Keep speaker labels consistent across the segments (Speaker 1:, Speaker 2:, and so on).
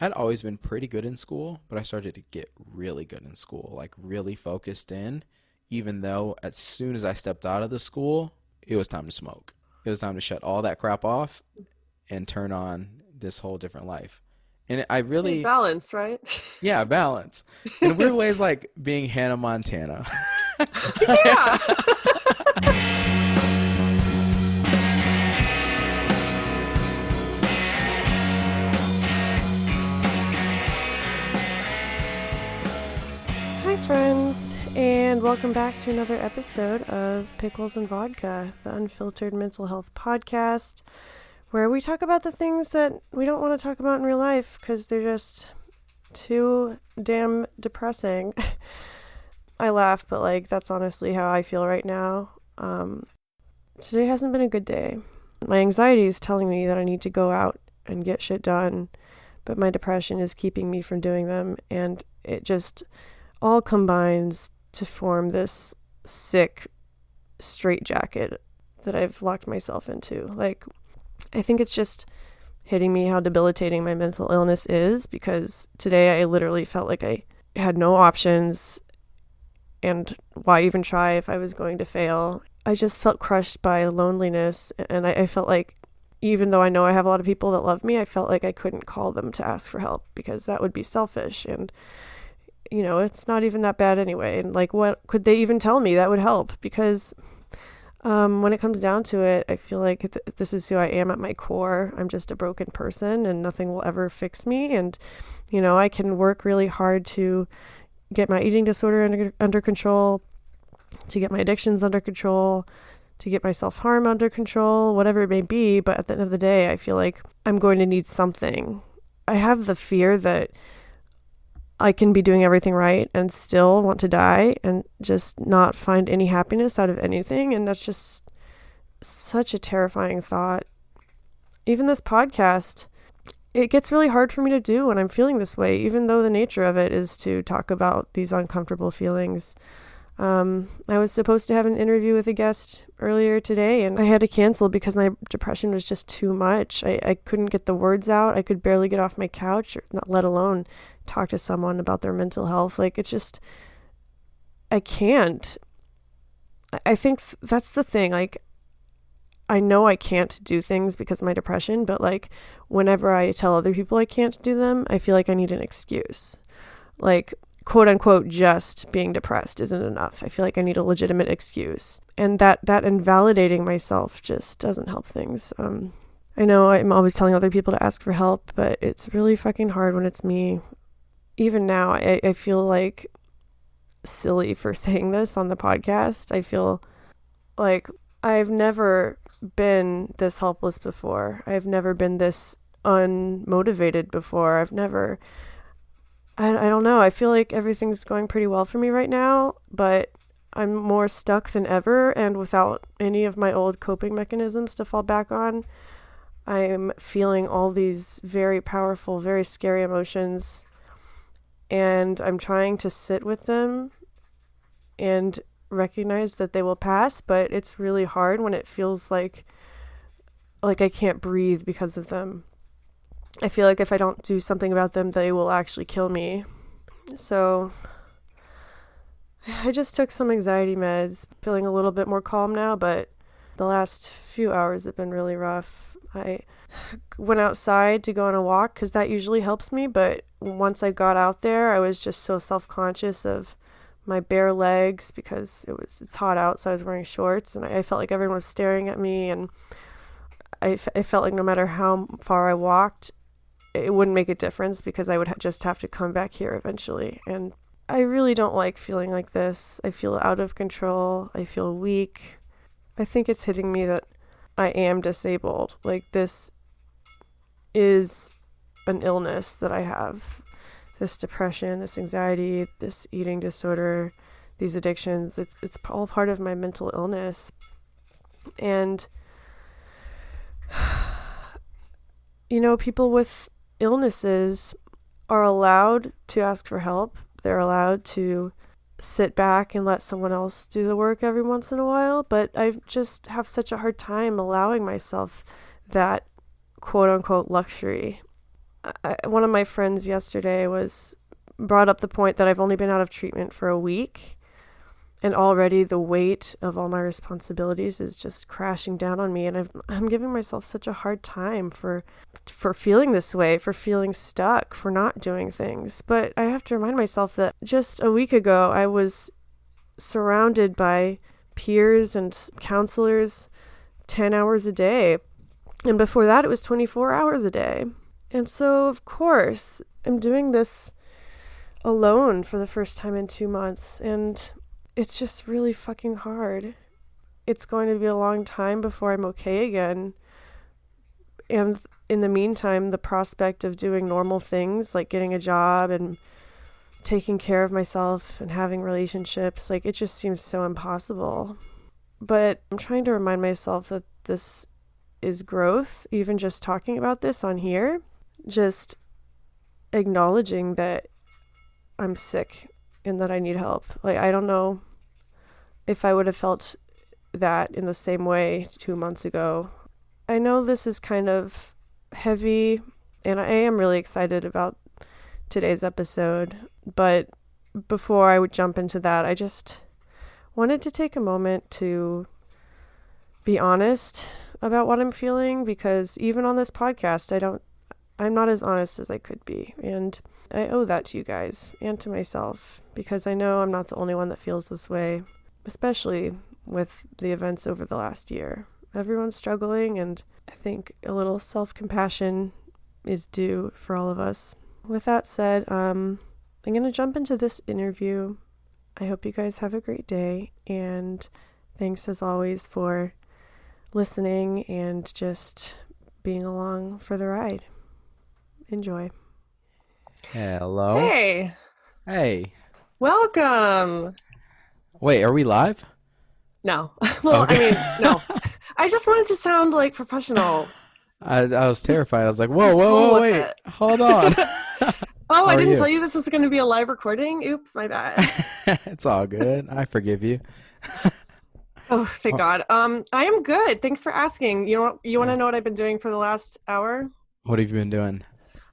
Speaker 1: I'd always been pretty good in school, but I started to get really good in school, like really focused in, even though as soon as I stepped out of the school, it was time to smoke. It was time to shut all that crap off and turn on this whole different life. And I
Speaker 2: Hey,
Speaker 1: really,
Speaker 2: balance, right?
Speaker 1: yeah, balance. In weird ways, like being Hannah Montana.
Speaker 2: Yeah. Hi, friends, and welcome back to another episode of Pickles and Vodka, the unfiltered mental health podcast, where we talk about the things that we don't want to talk about in real life because they're just too damn depressing. I laugh, but that's honestly how I feel right now. Today hasn't been a good day. My anxiety is telling me that I need to go out and get shit done, but my depression is keeping me from doing them, and it just all combines to form this sick straitjacket that I've locked myself into. I think it's just hitting me how debilitating my mental illness is, because today I literally felt like I had no options, and why even try if I was going to fail? I just felt crushed by loneliness, and I felt like, even though I know I have a lot of people that love me, I felt like I couldn't call them to ask for help because that would be selfish, and it's not even that bad anyway. And what could they even tell me that would help? Because when it comes down to it, I feel like this is who I am at my core. I'm just a broken person, and nothing will ever fix me. And I can work really hard to get my eating disorder under control, to get my addictions under control, to get my self-harm under control, whatever it may be. But at the end of the day, I feel like I'm going to need something. I have the fear that I can be doing everything right and still want to die and just not find any happiness out of anything. And that's just such a terrifying thought. Even this podcast, it gets really hard for me to do when I'm feeling this way, even though the nature of it is to talk about these uncomfortable feelings. I was supposed to have an interview with a guest earlier today, and I had to cancel because my depression was just too much. I couldn't get the words out. I could barely get off my couch, or not, let alone talk to someone about their mental health. It's just, I can't. I think that's the thing. I know I can't do things because of my depression, but whenever I tell other people I can't do them, I feel like I need an excuse. Quote unquote, just being depressed isn't enough. I feel like I need a legitimate excuse. And that invalidating myself just doesn't help things. I know I'm always telling other people to ask for help, but it's really fucking hard when it's me. Even now, I feel silly for saying this on the podcast. I feel like I've never been this helpless before. I've never been this unmotivated before. I don't know. I feel like everything's going pretty well for me right now, but I'm more stuck than ever, and without any of my old coping mechanisms to fall back on. I'm feeling all these very powerful, very scary emotions, and I'm trying to sit with them and recognize that they will pass, but it's really hard when it feels like I can't breathe because of them. I feel like if I don't do something about them, they will actually kill me. So I just took some anxiety meds, feeling a little bit more calm now, but the last few hours have been really rough. I went outside to go on a walk because that usually helps me, but once I got out there, I was just so self-conscious of my bare legs because it's hot out, so I was wearing shorts, and I felt like everyone was staring at me, and I felt like no matter how far I walked, it wouldn't make a difference because I would just have to come back here eventually. And I really don't like feeling like this. I feel out of control. I feel weak. I think it's hitting me that I am disabled. This is an illness that I have. This depression, this anxiety, this eating disorder, these addictions. It's all part of my mental illness. And people with illnesses are allowed to ask for help. They're allowed to sit back and let someone else do the work every once in a while, but I just have such a hard time allowing myself that quote unquote luxury. one of my friends yesterday brought up the point that I've only been out of treatment for a week, and already the weight of all my responsibilities is just crashing down on me, and I'm giving myself such a hard time for feeling this way, for feeling stuck, for not doing things. But I have to remind myself that just a week ago I was surrounded by peers and counselors 10 hours a day, and before that it was 24 hours a day. And so of course I'm doing this alone for the first time in 2 months, and it's just really fucking hard. It's going to be a long time before I'm okay again. And in the meantime, the prospect of doing normal things like getting a job and taking care of myself and having relationships, like, it just seems so impossible. But I'm trying to remind myself that this is growth, even just talking about this on here, just acknowledging that I'm sick and that I need help. Like, I don't know if I would have felt that in the same way 2 months ago. I know this is kind of heavy, and I am really excited about today's episode, but before I would jump into that, I just wanted to take a moment to be honest about what I'm feeling, because even on this podcast, I'm not as honest as I could be, and I owe that to you guys and to myself, because I know I'm not the only one that feels this way, especially with the events over the last year. Everyone's struggling, and I think a little self-compassion is due for all of us. With that said, I'm going to jump into this interview. I hope you guys have a great day, and thanks as always for listening and just being along for the ride. Enjoy.
Speaker 1: Hello.
Speaker 2: Hey,
Speaker 1: Hey.
Speaker 2: welcome.
Speaker 1: Wait, are we live?
Speaker 2: No. Well,
Speaker 1: Okay.
Speaker 2: I mean, no. I just wanted to sound like professional.
Speaker 1: I was terrified. I was like, whoa,
Speaker 2: Just roll
Speaker 1: whoa, whoa,
Speaker 2: with
Speaker 1: wait.
Speaker 2: it.
Speaker 1: Hold on.
Speaker 2: Oh,
Speaker 1: How
Speaker 2: I
Speaker 1: are
Speaker 2: didn't
Speaker 1: you?
Speaker 2: tell you this was going to be a live recording. Oops, my bad.
Speaker 1: It's all good. I forgive you.
Speaker 2: Oh, thank
Speaker 1: Oh,
Speaker 2: God. I am good. Thanks for asking. You want to
Speaker 1: yeah.
Speaker 2: know what I've been doing for the last hour?
Speaker 1: What have you been doing?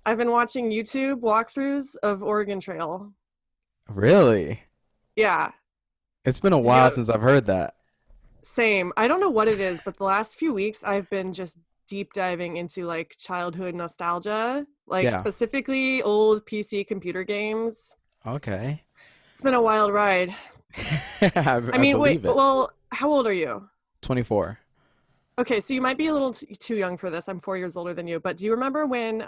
Speaker 2: I've been watching YouTube walkthroughs of Oregon Trail.
Speaker 1: Really?
Speaker 2: Yeah.
Speaker 1: It's been a
Speaker 2: Did
Speaker 1: while
Speaker 2: you?
Speaker 1: since I've heard that.
Speaker 2: Same. I don't know what it is, but the last few weeks I've been just deep diving into like childhood nostalgia, like
Speaker 1: Yeah.
Speaker 2: specifically old PC computer games.
Speaker 1: Okay.
Speaker 2: It's been a wild ride. I
Speaker 1: I
Speaker 2: mean, wait,
Speaker 1: believe it.
Speaker 2: well, how old are you?
Speaker 1: 24.
Speaker 2: Okay, so you might be a little too young for this. I'm 4 years older than you, but do you remember when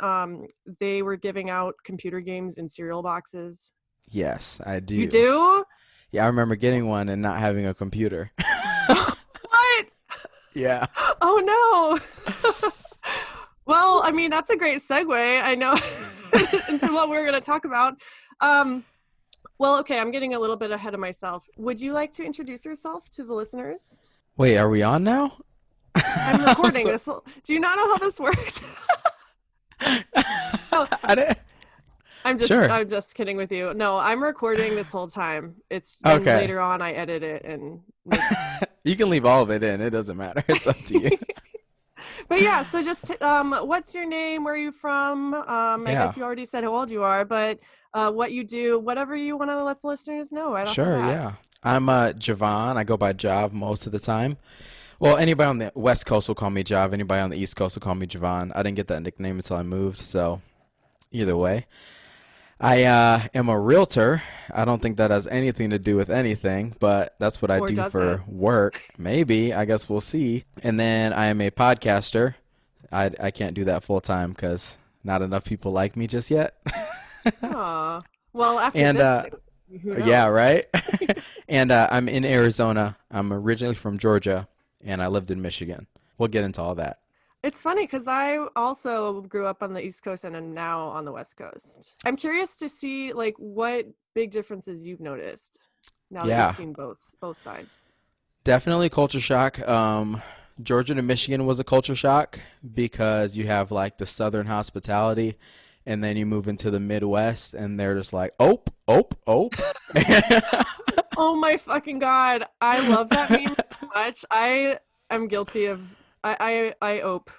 Speaker 2: they were giving out computer games in cereal boxes?
Speaker 1: Yes, I
Speaker 2: You
Speaker 1: do.
Speaker 2: do?
Speaker 1: Yeah, I remember getting one and not having a computer.
Speaker 2: What?
Speaker 1: Yeah.
Speaker 2: Oh no. Well, I mean, that's a great segue, I know, into what we're going to talk about. Um, well, okay, I'm getting a little bit ahead of myself. Would you like to introduce yourself to the listeners?
Speaker 1: Wait, are we on now?
Speaker 2: I'm
Speaker 1: I'm
Speaker 2: recording
Speaker 1: so
Speaker 2: this. Do you not know how this works? No,
Speaker 1: I didn't. Sure.
Speaker 2: I'm just kidding with you. No, I'm recording this whole time. It's then
Speaker 1: Okay.
Speaker 2: later on I edit it and make.
Speaker 1: You can leave all of it in. It doesn't matter. It's up to you.
Speaker 2: But yeah, so just what's your name? Where are you from? I
Speaker 1: Yeah.
Speaker 2: guess you already said how old you are, but what you do, whatever you want to let the listeners know right off the
Speaker 1: Sure,
Speaker 2: bat.
Speaker 1: yeah. I'm Javaughn. I go by Jav most of the time. Well, anybody on the West Coast will call me Jav. Anybody on the East Coast will call me Javaughn. I didn't get that nickname until I moved, so either way. I am a realtor. I don't think that has anything to do with anything, but that's what I
Speaker 2: Or
Speaker 1: do
Speaker 2: does
Speaker 1: for
Speaker 2: it?
Speaker 1: work. Maybe. I guess we'll see. And then I am a podcaster. I can't do that full time because not enough people like me just yet.
Speaker 2: Aw. Well, after
Speaker 1: And
Speaker 2: this, who
Speaker 1: yeah,
Speaker 2: knows?
Speaker 1: right. And I'm in Arizona. I'm originally from Georgia, and I lived in Michigan. We'll get into all that.
Speaker 2: It's funny because I also grew up on the East Coast and am now on the West Coast. I'm curious to see like what big differences you've noticed now that you've
Speaker 1: Yeah,
Speaker 2: seen both sides.
Speaker 1: definitely culture shock. Georgia to Michigan was a culture shock because you have like the Southern hospitality, and then you move into the Midwest, and they're just like, "Ope, ope, ope."
Speaker 2: Oh my fucking God. I love that meme so much. I am guilty of I ope.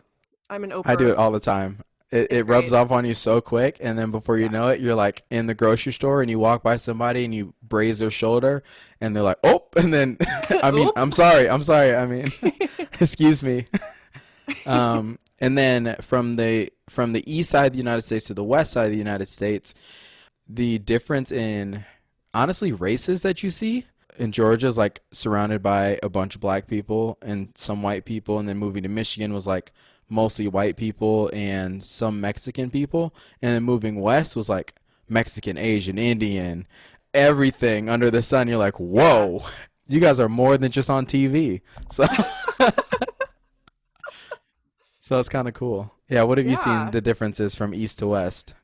Speaker 2: I'm an
Speaker 1: I do
Speaker 2: oper.
Speaker 1: it all the time.
Speaker 2: It's
Speaker 1: It rubs
Speaker 2: great.
Speaker 1: off on you so quick, and then before you
Speaker 2: Yeah.
Speaker 1: know it, you're like in the grocery store and you walk by somebody and you braze their shoulder and they're like, "Oh," and then I mean,
Speaker 2: Oop.
Speaker 1: I'm sorry. I mean, excuse me. And then from the east side of the United States to the west side of the United States, the difference in honestly races that you see in Georgia is like surrounded by a bunch of black people and some white people, and then moving to Michigan was like mostly white people and some Mexican people, and then moving west was like Mexican, Asian, Indian, everything under the sun. You're like,
Speaker 2: Yeah.
Speaker 1: whoa, you guys are more than just on TV. So so it's kind of cool. Yeah, what have you seen
Speaker 2: Yeah.
Speaker 1: the differences from east to west?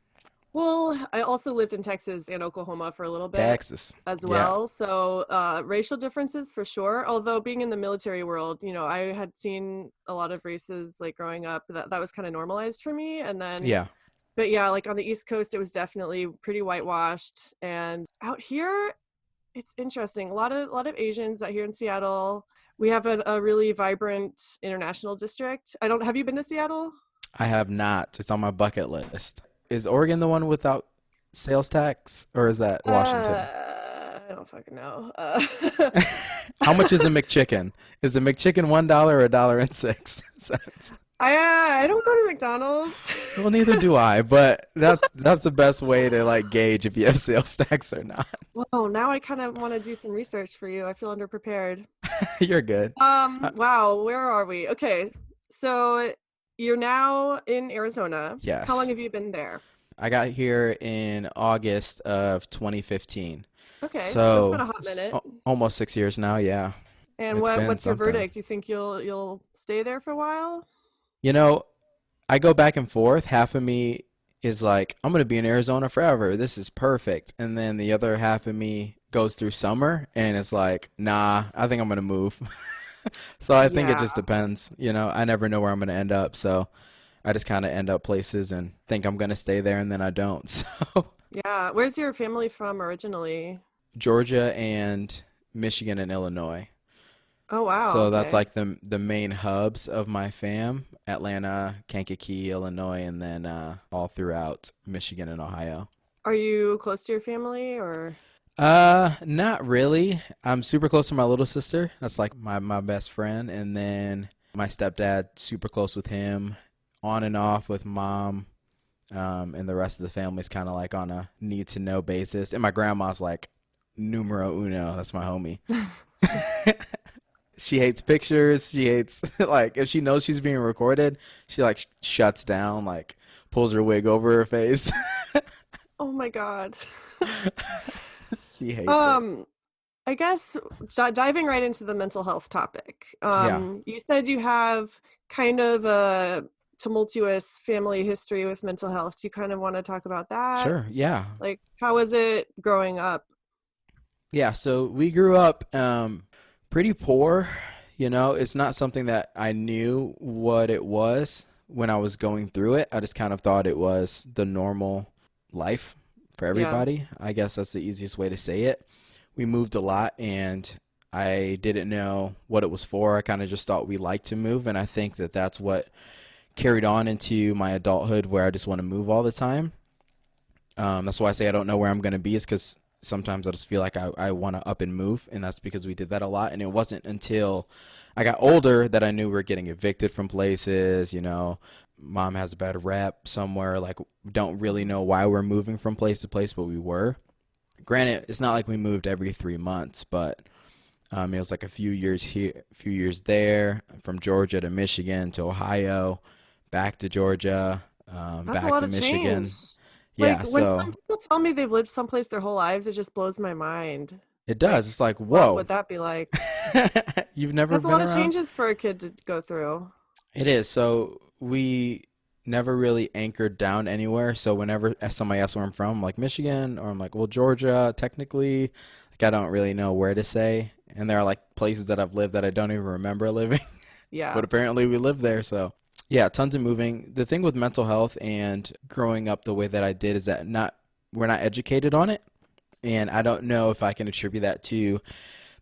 Speaker 2: Well, I also lived in Texas and Oklahoma for a little bit
Speaker 1: Texas.
Speaker 2: as
Speaker 1: Yeah.
Speaker 2: well. So, racial differences for sure. Although being in the military world, I had seen a lot of races like growing up that was kind of normalized for me. And then,
Speaker 1: Yeah.
Speaker 2: but yeah, like on the East Coast, it was definitely pretty whitewashed. And out here, it's interesting. A lot of Asians out here in Seattle. We have a really vibrant international district. I don't. Have you been to Seattle?
Speaker 1: I have not. It's on my bucket list. Is Oregon the one without sales tax, or is that Washington?
Speaker 2: I don't fucking know.
Speaker 1: How much is a McChicken? Is a McChicken $1 or $1.06?
Speaker 2: I don't go to McDonald's.
Speaker 1: Well, neither do I, but that's the best way to like gauge if you have sales tax or not.
Speaker 2: Whoa, now I kind of want to do some research for you. I feel underprepared.
Speaker 1: You're good.
Speaker 2: Wow, where are we? Okay, so you're now in Arizona. How long
Speaker 1: Yes.
Speaker 2: have you been there?
Speaker 1: I got here in August of 2015.
Speaker 2: Okay, so it's been
Speaker 1: So
Speaker 2: a hot minute.
Speaker 1: almost 6 years now. Yeah.
Speaker 2: And
Speaker 1: It's been
Speaker 2: what's your
Speaker 1: something.
Speaker 2: verdict? You think you'll stay there for a while?
Speaker 1: You know, I go back and forth. Half of me is like, I'm going to be in Arizona forever. This is perfect. And then the other half of me goes through summer and it's like, nah, I think I'm going to move. So I think it
Speaker 2: Yeah,
Speaker 1: just depends. I never know where I'm going to end up. So I just kind of end up places and think I'm going to stay there and then I don't. So
Speaker 2: yeah. Where's your family from originally?
Speaker 1: Georgia and Michigan and Illinois.
Speaker 2: Oh wow,
Speaker 1: So that's
Speaker 2: okay.
Speaker 1: like the main hubs of my fam, Atlanta, Kankakee, Illinois, and then all throughout Michigan and Ohio.
Speaker 2: Are you close to your family or?
Speaker 1: Not really. I'm super close to my little sister. That's like my best friend, and then my stepdad, super close with him, on and off with mom. And the rest of the family's kind of like on a need to know basis. And my grandma's like numero uno. That's my homie. She hates pictures. She hates like if she knows she's being recorded, she like shuts down, like pulls her wig over her face.
Speaker 2: Oh my God.
Speaker 1: She hates it.
Speaker 2: Um, I guess diving right into the mental health topic.
Speaker 1: Yeah,
Speaker 2: You said you have kind of a tumultuous family history with mental health. Do you kind of want to talk about that?
Speaker 1: sure. Yeah.
Speaker 2: Like, how was it growing up?
Speaker 1: Yeah, so we grew up pretty poor. It's not something that I knew what it was when I was going through it. I just kind of thought it was the normal life for
Speaker 2: Yeah,
Speaker 1: everybody. I guess that's the easiest way to say it. We moved a lot and I didn't know what it was for. I kind of just thought we liked to move, and I think that that's what carried on into my adulthood where I just want to move all the time. That's why I say I don't know where I'm going to be, is because sometimes I just feel like I want to up and move, and that's because we did that a lot. And it wasn't until I got older that I knew we were getting evicted from places. Mom has a bad rep somewhere. Like, we don't really know why we're moving from place to place, but we were. Granted, it's not like we moved every 3 months, but it was like a few years here, a few years there, from Georgia to Michigan to Ohio, back to Georgia,
Speaker 2: that's a
Speaker 1: back
Speaker 2: lot
Speaker 1: to
Speaker 2: of change.
Speaker 1: Michigan.
Speaker 2: Like,
Speaker 1: Yeah,
Speaker 2: when some
Speaker 1: so
Speaker 2: people tell me they've lived someplace their whole lives, it just blows my mind.
Speaker 1: it does.
Speaker 2: Like,
Speaker 1: It's like,
Speaker 2: what
Speaker 1: whoa,
Speaker 2: would that be like?
Speaker 1: you've never
Speaker 2: That's a
Speaker 1: been
Speaker 2: lot of
Speaker 1: around?
Speaker 2: changes for a kid to go through.
Speaker 1: It is. So we never really anchored down anywhere. So whenever somebody asks where I'm from, I'm like Michigan, or I'm like, well, Georgia, technically. Like, I don't really know where to say. And there are like places that I've lived that I don't even remember living,
Speaker 2: Yeah.
Speaker 1: but apparently we lived there. So yeah, tons of moving. The thing with mental health and growing up the way that I did is that not we're not educated on it. And I don't know if I can attribute that to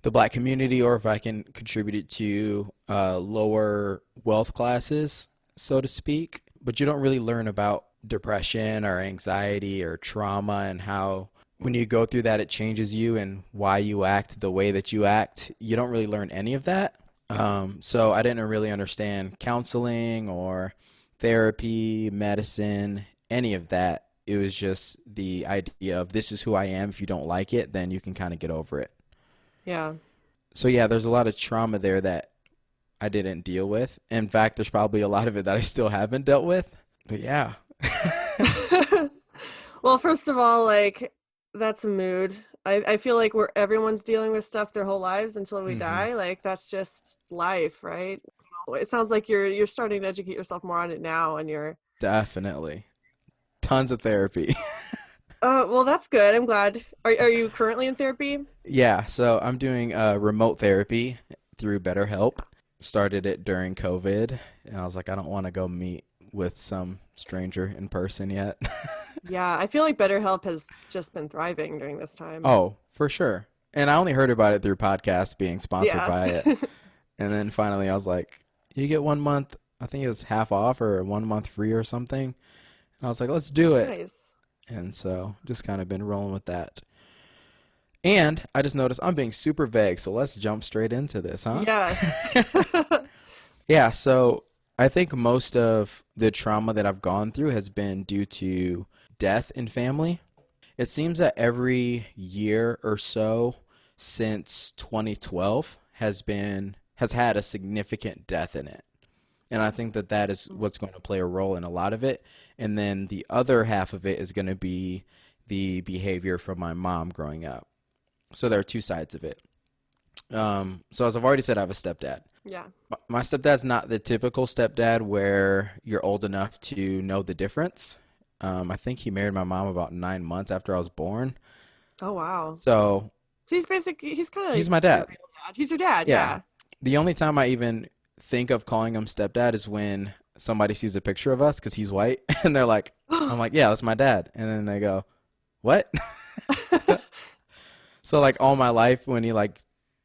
Speaker 1: the black community or if I can contribute it to lower wealth classes, so to speak. but you don't really learn about depression or anxiety or trauma and how when you go through that, it changes you and why you act the way that you act. You don't really learn any of that. So I didn't really understand counseling or therapy, medicine, any of that. It was just the idea of this is who I am. If you don't like it, then you can kind of get over it.
Speaker 2: Yeah.
Speaker 1: So yeah, there's a lot of trauma there that I didn't deal with. In fact, there's probably a lot of it that I still haven't dealt with. But yeah.
Speaker 2: Well, first of all, like, that's a mood. I feel like everyone's dealing with stuff their whole lives until we
Speaker 1: Hmm.
Speaker 2: die. Like, that's just life, right? It sounds like you're starting to educate yourself more on it now, and you're.
Speaker 1: Definitely. Tons of therapy.
Speaker 2: Well, that's good. I'm glad. Are you currently in therapy?
Speaker 1: Yeah, so I'm doing remote therapy through BetterHelp. Started it during COVID, and I was like, I don't want to go meet with some stranger in person yet.
Speaker 2: Yeah, I feel like BetterHelp has just been thriving during this time.
Speaker 1: Oh, for sure. And I only heard about it through podcasts being sponsored
Speaker 2: Yeah.
Speaker 1: by it. And then finally I was like, you get 1 month, I think it was half off or 1 month free or something. And I was like, let's do it.
Speaker 2: Nice.
Speaker 1: And so just kind of been rolling with that. And I just noticed I'm being super vague, so let's jump straight into this, huh?
Speaker 2: Yes.
Speaker 1: Yeah, so I think most of the trauma that I've gone through has been due to death in family. It seems that every year or so since 2012 has had a significant death in it. And I think that that is what's going to play a role in a lot of it. And then the other half of it is going to be the behavior from my mom growing up. So there are two sides of it. So as I've already said, I have a stepdad.
Speaker 2: Yeah.
Speaker 1: My stepdad's not the typical stepdad where you're old enough to know the difference. I think he married my mom about 9 months after I was born.
Speaker 2: Oh, wow.
Speaker 1: So
Speaker 2: So he's kind of
Speaker 1: he's my
Speaker 2: your
Speaker 1: dad.
Speaker 2: real dad. He's your dad,
Speaker 1: Yeah.
Speaker 2: yeah.
Speaker 1: The only time I even think of calling him stepdad is when somebody sees a picture of us because he's white and they're like, I'm like, yeah, that's my dad. And then they go, what? So like all my life when he like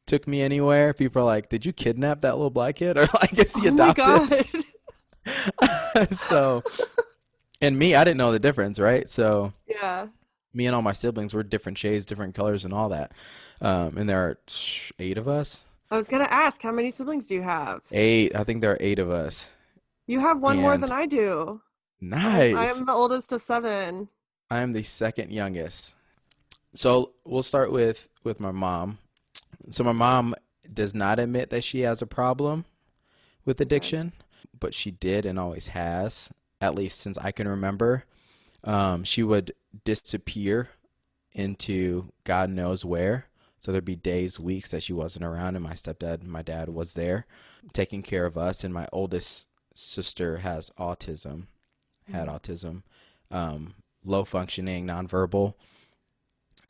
Speaker 1: took me anywhere, people are like, did you kidnap that little black kid? Or like, is he
Speaker 2: Oh my
Speaker 1: adopted?
Speaker 2: God.
Speaker 1: So, and me, I didn't know the difference, right? So
Speaker 2: Yeah.
Speaker 1: me and all my siblings were different shades, different colors, and all that. And there are eight of us.
Speaker 2: I was gonna ask, how many siblings do you have?
Speaker 1: Eight. I think there are eight of us.
Speaker 2: You have one more than
Speaker 1: And
Speaker 2: I do. I
Speaker 1: nice.
Speaker 2: am the oldest of seven.
Speaker 1: I am the second youngest. So we'll start with my mom. So my mom does not admit that she has a problem with
Speaker 2: Okay.
Speaker 1: addiction, but she did and always has, at least since I can remember. She would disappear into God knows where. So there'd be days, weeks that she wasn't around, and my stepdad and my dad was there taking care of us. And my oldest sister has autism, had
Speaker 2: Mhm.
Speaker 1: autism, low functioning, nonverbal.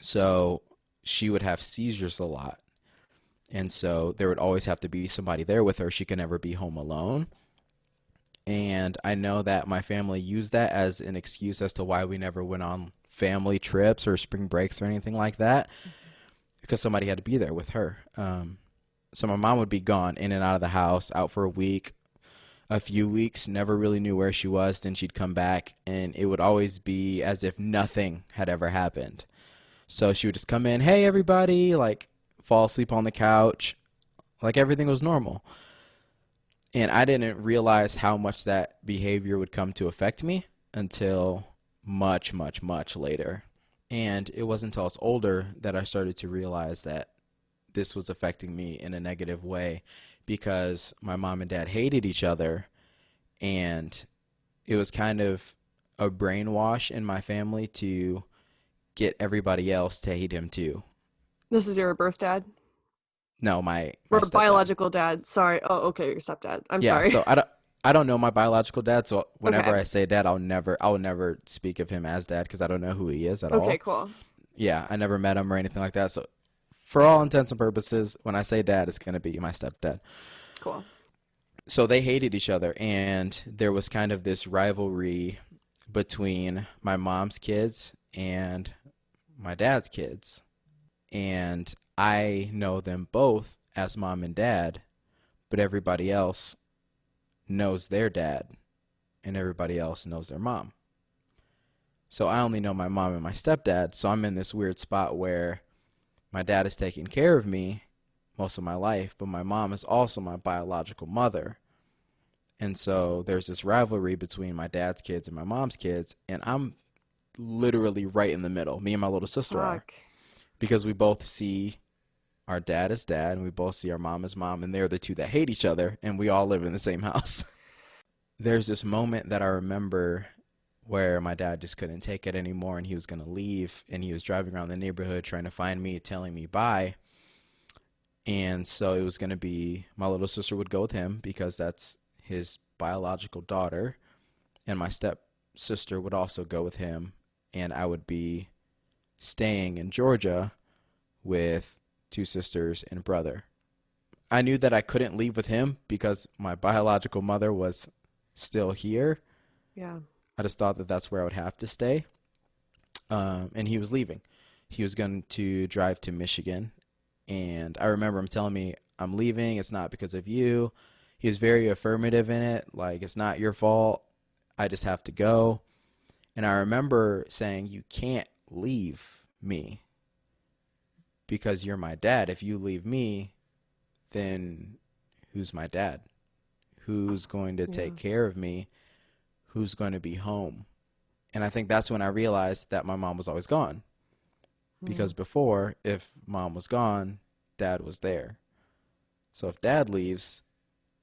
Speaker 1: So she would have seizures a lot. And so there would always have to be somebody there with her. She could never be home alone. And I know that my family used that as an excuse as to why we never went on family trips or spring breaks or anything like that because somebody had to be there with her. So my mom would be gone in and out of the house, out for a week, a few weeks, never really knew where she was. Then she'd come back, and it would always be as if nothing had ever happened. So she would just come in, hey, everybody, like fall asleep on the couch, like everything was normal. And I didn't realize how much that behavior would come to affect me until much, much, much later. And it wasn't until I was older that I started to realize that this was affecting me in a negative way because my mom and dad hated each other. And it was kind of a brainwash in my family to get everybody else to hate him too.
Speaker 2: This is your birth dad?
Speaker 1: No, my
Speaker 2: Or
Speaker 1: stepdad.
Speaker 2: biological dad. Sorry. Oh, okay, your stepdad. I'm
Speaker 1: Yeah,
Speaker 2: sorry.
Speaker 1: so I don't know my biological dad, so whenever
Speaker 2: Okay.
Speaker 1: I say dad, I'll never speak of him as dad because I don't know who he is at
Speaker 2: Okay,
Speaker 1: all.
Speaker 2: cool.
Speaker 1: Yeah, I never met him or anything like that. So for all intents and purposes, when I say dad, it's gonna be my stepdad.
Speaker 2: Cool.
Speaker 1: So they hated each other, and there was kind of this rivalry between my mom's kids and my dad's kids. And I know them both as mom and dad, but everybody else knows their dad and everybody else knows their mom. So I only know my mom and my stepdad. So I'm in this weird spot where my dad is taking care of me most of my life, but my mom is also my biological mother. And so there's this rivalry between my dad's kids and my mom's kids, and I'm literally right in the middle. Me and my little sister are,
Speaker 2: Fuck.
Speaker 1: because we both see our dad as dad and we both see our mom as mom, and they're the two that hate each other, and we all live in the same house. There's this moment that I remember where my dad just couldn't take it anymore and he was going to leave, and he was driving around the neighborhood trying to find me, telling me bye. And so it was going to be my little sister would go with him because that's his biological daughter, and my stepsister would also go with him, and I would be staying in Georgia with two sisters and brother. I knew that I couldn't leave with him because my biological mother was still here.
Speaker 2: Yeah.
Speaker 1: I just thought that that's where I would have to stay. And he was leaving. He was going to drive to Michigan. And I remember him telling me, I'm leaving. It's not because of you. He was very affirmative in it. Like, it's not your fault. I just have to go. And I remember saying, you can't leave me because you're my dad. If you leave me, then who's my dad? Who's going to take care of me? Who's going to be home? And I think that's when I realized that my mom was always gone. Because before, if mom was gone, dad was there. So if dad leaves,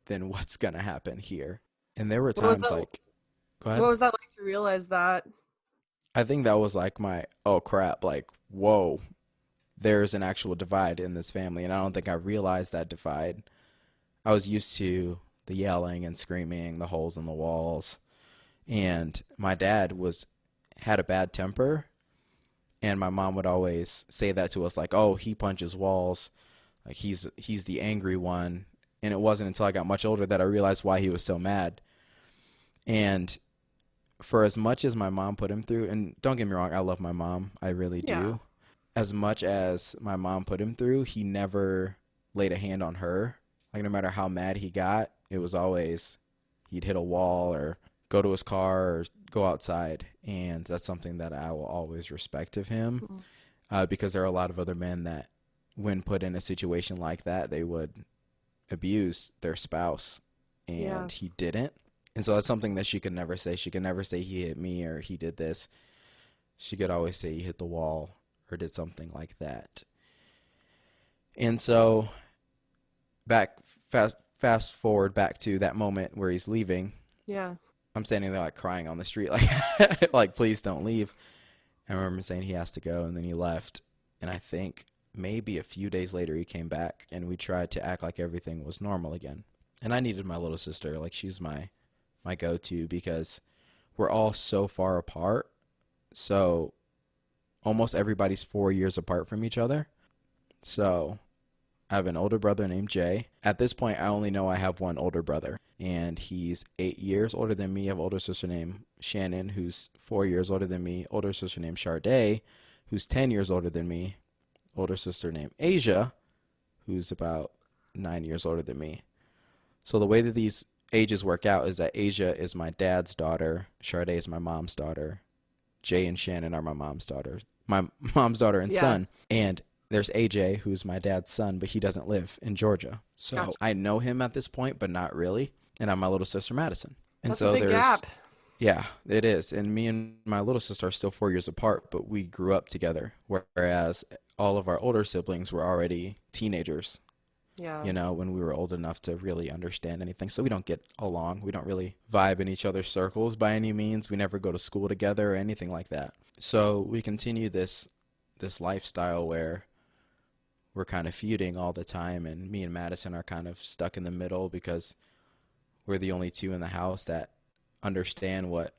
Speaker 1: then what's going to happen here? And there were times like, go ahead.
Speaker 2: What was that like to realize that?
Speaker 1: I think that was like my, oh crap, like, whoa, there's an actual divide in this family. And I don't think I realized that divide. I was used to the yelling and screaming, the holes in the walls. And my dad had a bad temper. And my mom would always say that to us, like, oh, he punches walls. Like, he's the angry one. And it wasn't until I got much older that I realized why he was so mad. And for as much as my mom put him through, and don't get me wrong, I love my mom. I really do. As much as my mom put him through, he never laid a hand on her. Like, no matter how mad he got, it was always he'd hit a wall or go to his car or go outside. And that's something that I will always respect of him, because there are a lot of other men that when put in a situation like that, they would abuse their spouse, and he didn't. And so that's something that she could never say. She could never say he hit me or he did this. She could always say he hit the wall or did something like that. And so fast forward back to that moment where he's leaving.
Speaker 2: Yeah.
Speaker 1: I'm standing there like crying on the street, like, like, please don't leave. I remember saying he has to go, and then he left. And I think maybe a few days later he came back, and we tried to act like everything was normal again. And I needed my little sister. Like, she's my go-to because we're all so far apart. So almost everybody's 4 years apart from each other. So I have an older brother named Jay. At this point, I only know I have one older brother, and he's 8 years older than me. I have an older sister named Shannon, who's 4 years older than me. Older sister named Sharday, who's 10 years older than me. Older sister named Asia, who's about 9 years older than me. So the way that these ages work out is that Asia is my dad's daughter. Sharday is my mom's daughter. Jay and Shannon are my mom's daughter and son. And there's AJ, who's my dad's son, but he doesn't live in Georgia. So I know him at this point, but not really. And I'm my little sister, Madison. And
Speaker 2: That's
Speaker 1: so
Speaker 2: a big gap.
Speaker 1: Yeah, it is. And me and my little sister are still 4 years apart, but we grew up together. Whereas all of our older siblings were already teenagers.
Speaker 2: Yeah.
Speaker 1: You know, when we were old enough to really understand anything. So we don't get along. We don't really vibe in each other's circles by any means. We never go to school together or anything like that. So we continue this lifestyle where we're kind of feuding all the time, and me and Madison are kind of stuck in the middle because we're the only two in the house that understand what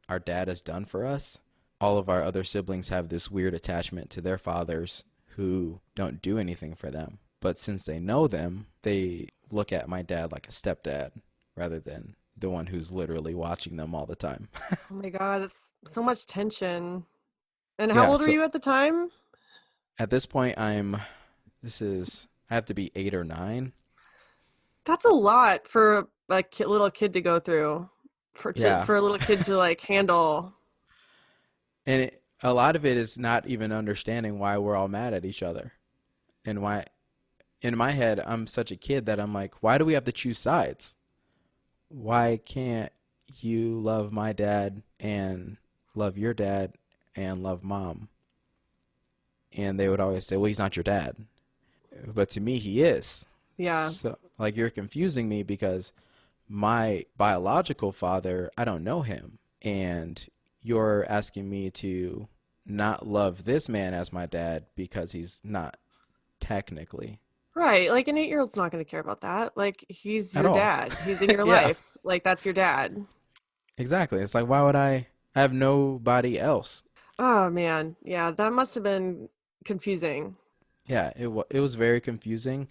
Speaker 1: our dad has done for us. All of our other siblings have this weird attachment to their fathers who don't do anything for them. But since they know them, they look at my dad like a stepdad rather than the one who's literally watching them all the time.
Speaker 2: Oh my God, that's so much tension. And how old were you at the time?
Speaker 1: At this point, I have to be 8 or 9.
Speaker 2: That's a lot for a little kid to go through.
Speaker 1: Yeah.
Speaker 2: for a little kid to like handle.
Speaker 1: And a lot of it is not even understanding why we're all mad at each other. And why, in my head, I'm such a kid that I'm like, why do we have to choose sides? Why can't you love my dad and love your dad and love mom? And they would always say, well, he's not your dad. But to me, he is.
Speaker 2: Yeah.
Speaker 1: So, like, you're confusing me because my biological father, I don't know him. And you're asking me to not love this man as my dad because he's not technically
Speaker 2: Right. Like an 8-year-old's not going to care about that. Like he's
Speaker 1: at
Speaker 2: your
Speaker 1: all.
Speaker 2: dad. He's in your
Speaker 1: Yeah,
Speaker 2: life. Like that's your dad.
Speaker 1: exactly. It's like, why would I have nobody else?
Speaker 2: Oh man. Yeah, that must have been confusing.
Speaker 1: Yeah, it was very confusing,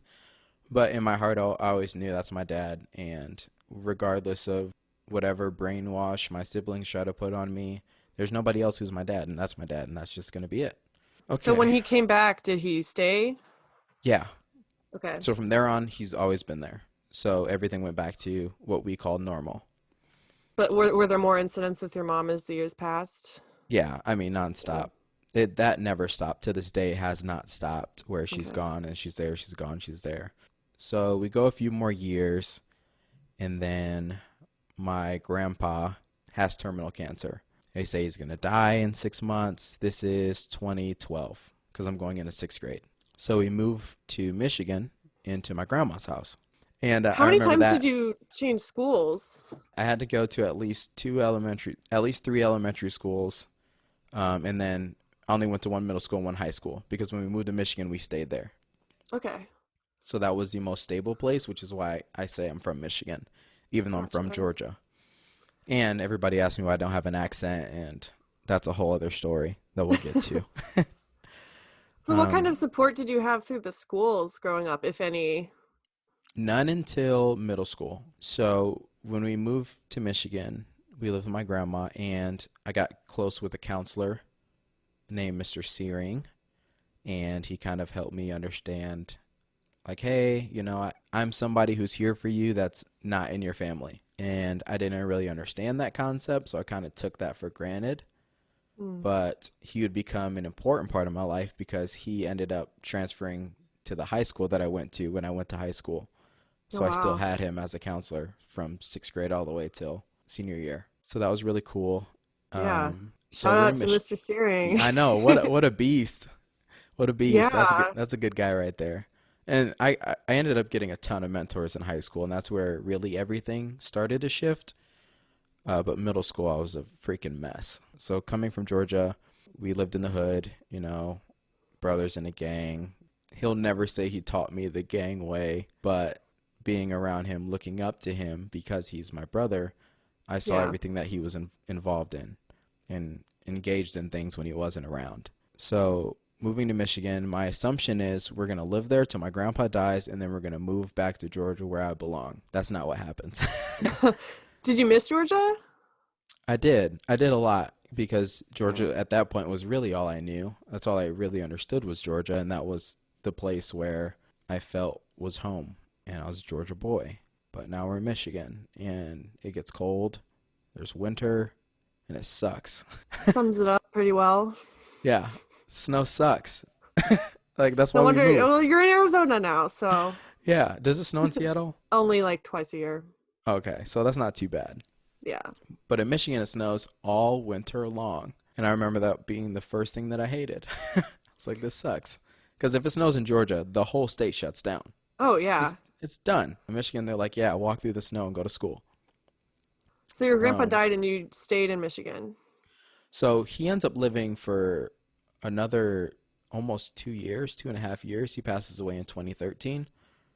Speaker 1: but in my heart, I always knew that's my dad. And regardless of whatever brainwash my siblings try to put on me, there's nobody else who's my dad, and that's my dad, and that's just gonna be it.
Speaker 2: So when
Speaker 1: Okay.
Speaker 2: he came back, did he stay?
Speaker 1: Yeah.
Speaker 2: Okay.
Speaker 1: So from there on, he's always been there. So everything went back to what we call normal.
Speaker 2: But were there more incidents with your mom as the years passed?
Speaker 1: Yeah, I mean
Speaker 2: Yeah.
Speaker 1: nonstop. That never stopped. To this day, it has not stopped. Where she's
Speaker 2: Okay.
Speaker 1: gone and she's there, she's gone, she's there. So we go a few more years, and then my grandpa has terminal cancer. They say he's gonna die in 6 months. This is 2012 because I'm going into sixth grade. So we moved to Michigan into my grandma's house, and
Speaker 2: How
Speaker 1: I
Speaker 2: many
Speaker 1: remember
Speaker 2: times did
Speaker 1: that
Speaker 2: you change schools?
Speaker 1: I had to go to at least three elementary schools, and then I only went to one middle school and one high school because when we moved to Michigan, we stayed there.
Speaker 2: Okay.
Speaker 1: So that was the most stable place, which is why I say I'm from Michigan, even though I'm from
Speaker 2: Gotcha.
Speaker 1: Georgia. And everybody asks me why I don't have an accent, and that's a whole other story that we'll get to.
Speaker 2: So what kind of
Speaker 1: um,
Speaker 2: support did you have through the schools growing up, if any?
Speaker 1: None until middle school. So when we moved to Michigan, we lived with my grandma, and I got close with a counselor named Mr. Searing, and he kind of helped me understand, like, hey, I'm somebody who's here for you that's not in your family. And I didn't really understand that concept, so I kind of took that for granted.
Speaker 2: Mm.
Speaker 1: But he would become an important part of my life because he ended up transferring to the high school that I went to when I went to high school.
Speaker 2: Oh
Speaker 1: So I still
Speaker 2: wow.
Speaker 1: had him as a counselor from sixth grade all the way till senior year. So that was really cool.
Speaker 2: Yeah.
Speaker 1: So
Speaker 2: Shout
Speaker 1: we're
Speaker 2: out
Speaker 1: in
Speaker 2: to
Speaker 1: Mich.
Speaker 2: Mr. Searing.
Speaker 1: I know what a beast. What a beast.
Speaker 2: Yeah.
Speaker 1: That's a good guy right there. And I ended up getting a ton of mentors in high school, and that's where really everything started to shift. But middle school, I was a freaking mess. So coming from Georgia, we lived in the hood, brothers in a gang. He'll never say he taught me the gang way, but being around him, looking up to him because he's my brother, I saw
Speaker 2: Yeah.
Speaker 1: everything that he was involved in and engaged in things when he wasn't around. So moving to Michigan, my assumption is we're going to live there till my grandpa dies, and then we're going to move back to Georgia where I belong. That's not what happens.
Speaker 2: Did you miss Georgia?
Speaker 1: I did. I did a lot because
Speaker 2: Okay.
Speaker 1: Georgia at that point was really all I knew. That's all I really understood was Georgia, and that was the place where I felt was home, and I was a Georgia boy. But now we're in Michigan, and it gets cold. There's winter, and it sucks.
Speaker 2: Sums it up pretty well.
Speaker 1: Yeah, snow sucks. Like that's
Speaker 2: No
Speaker 1: why we
Speaker 2: wonder,
Speaker 1: moved.
Speaker 2: well, you're in Arizona now, so
Speaker 1: Yeah, does it snow in Seattle?
Speaker 2: only like twice a year.
Speaker 1: Okay, so that's not too bad.
Speaker 2: Yeah.
Speaker 1: But in Michigan, it snows all winter long. And I remember that being the first thing that I hated. It's like, this sucks. Because if it snows in Georgia, the whole state shuts down.
Speaker 2: Oh, yeah.
Speaker 1: It's done. In Michigan, they're like, yeah, walk through the snow and go to school.
Speaker 2: So your grandpa
Speaker 1: Um,
Speaker 2: died and you stayed in Michigan.
Speaker 1: so he ends up living for another almost 2 years, 2.5 years. He passes away in 2013.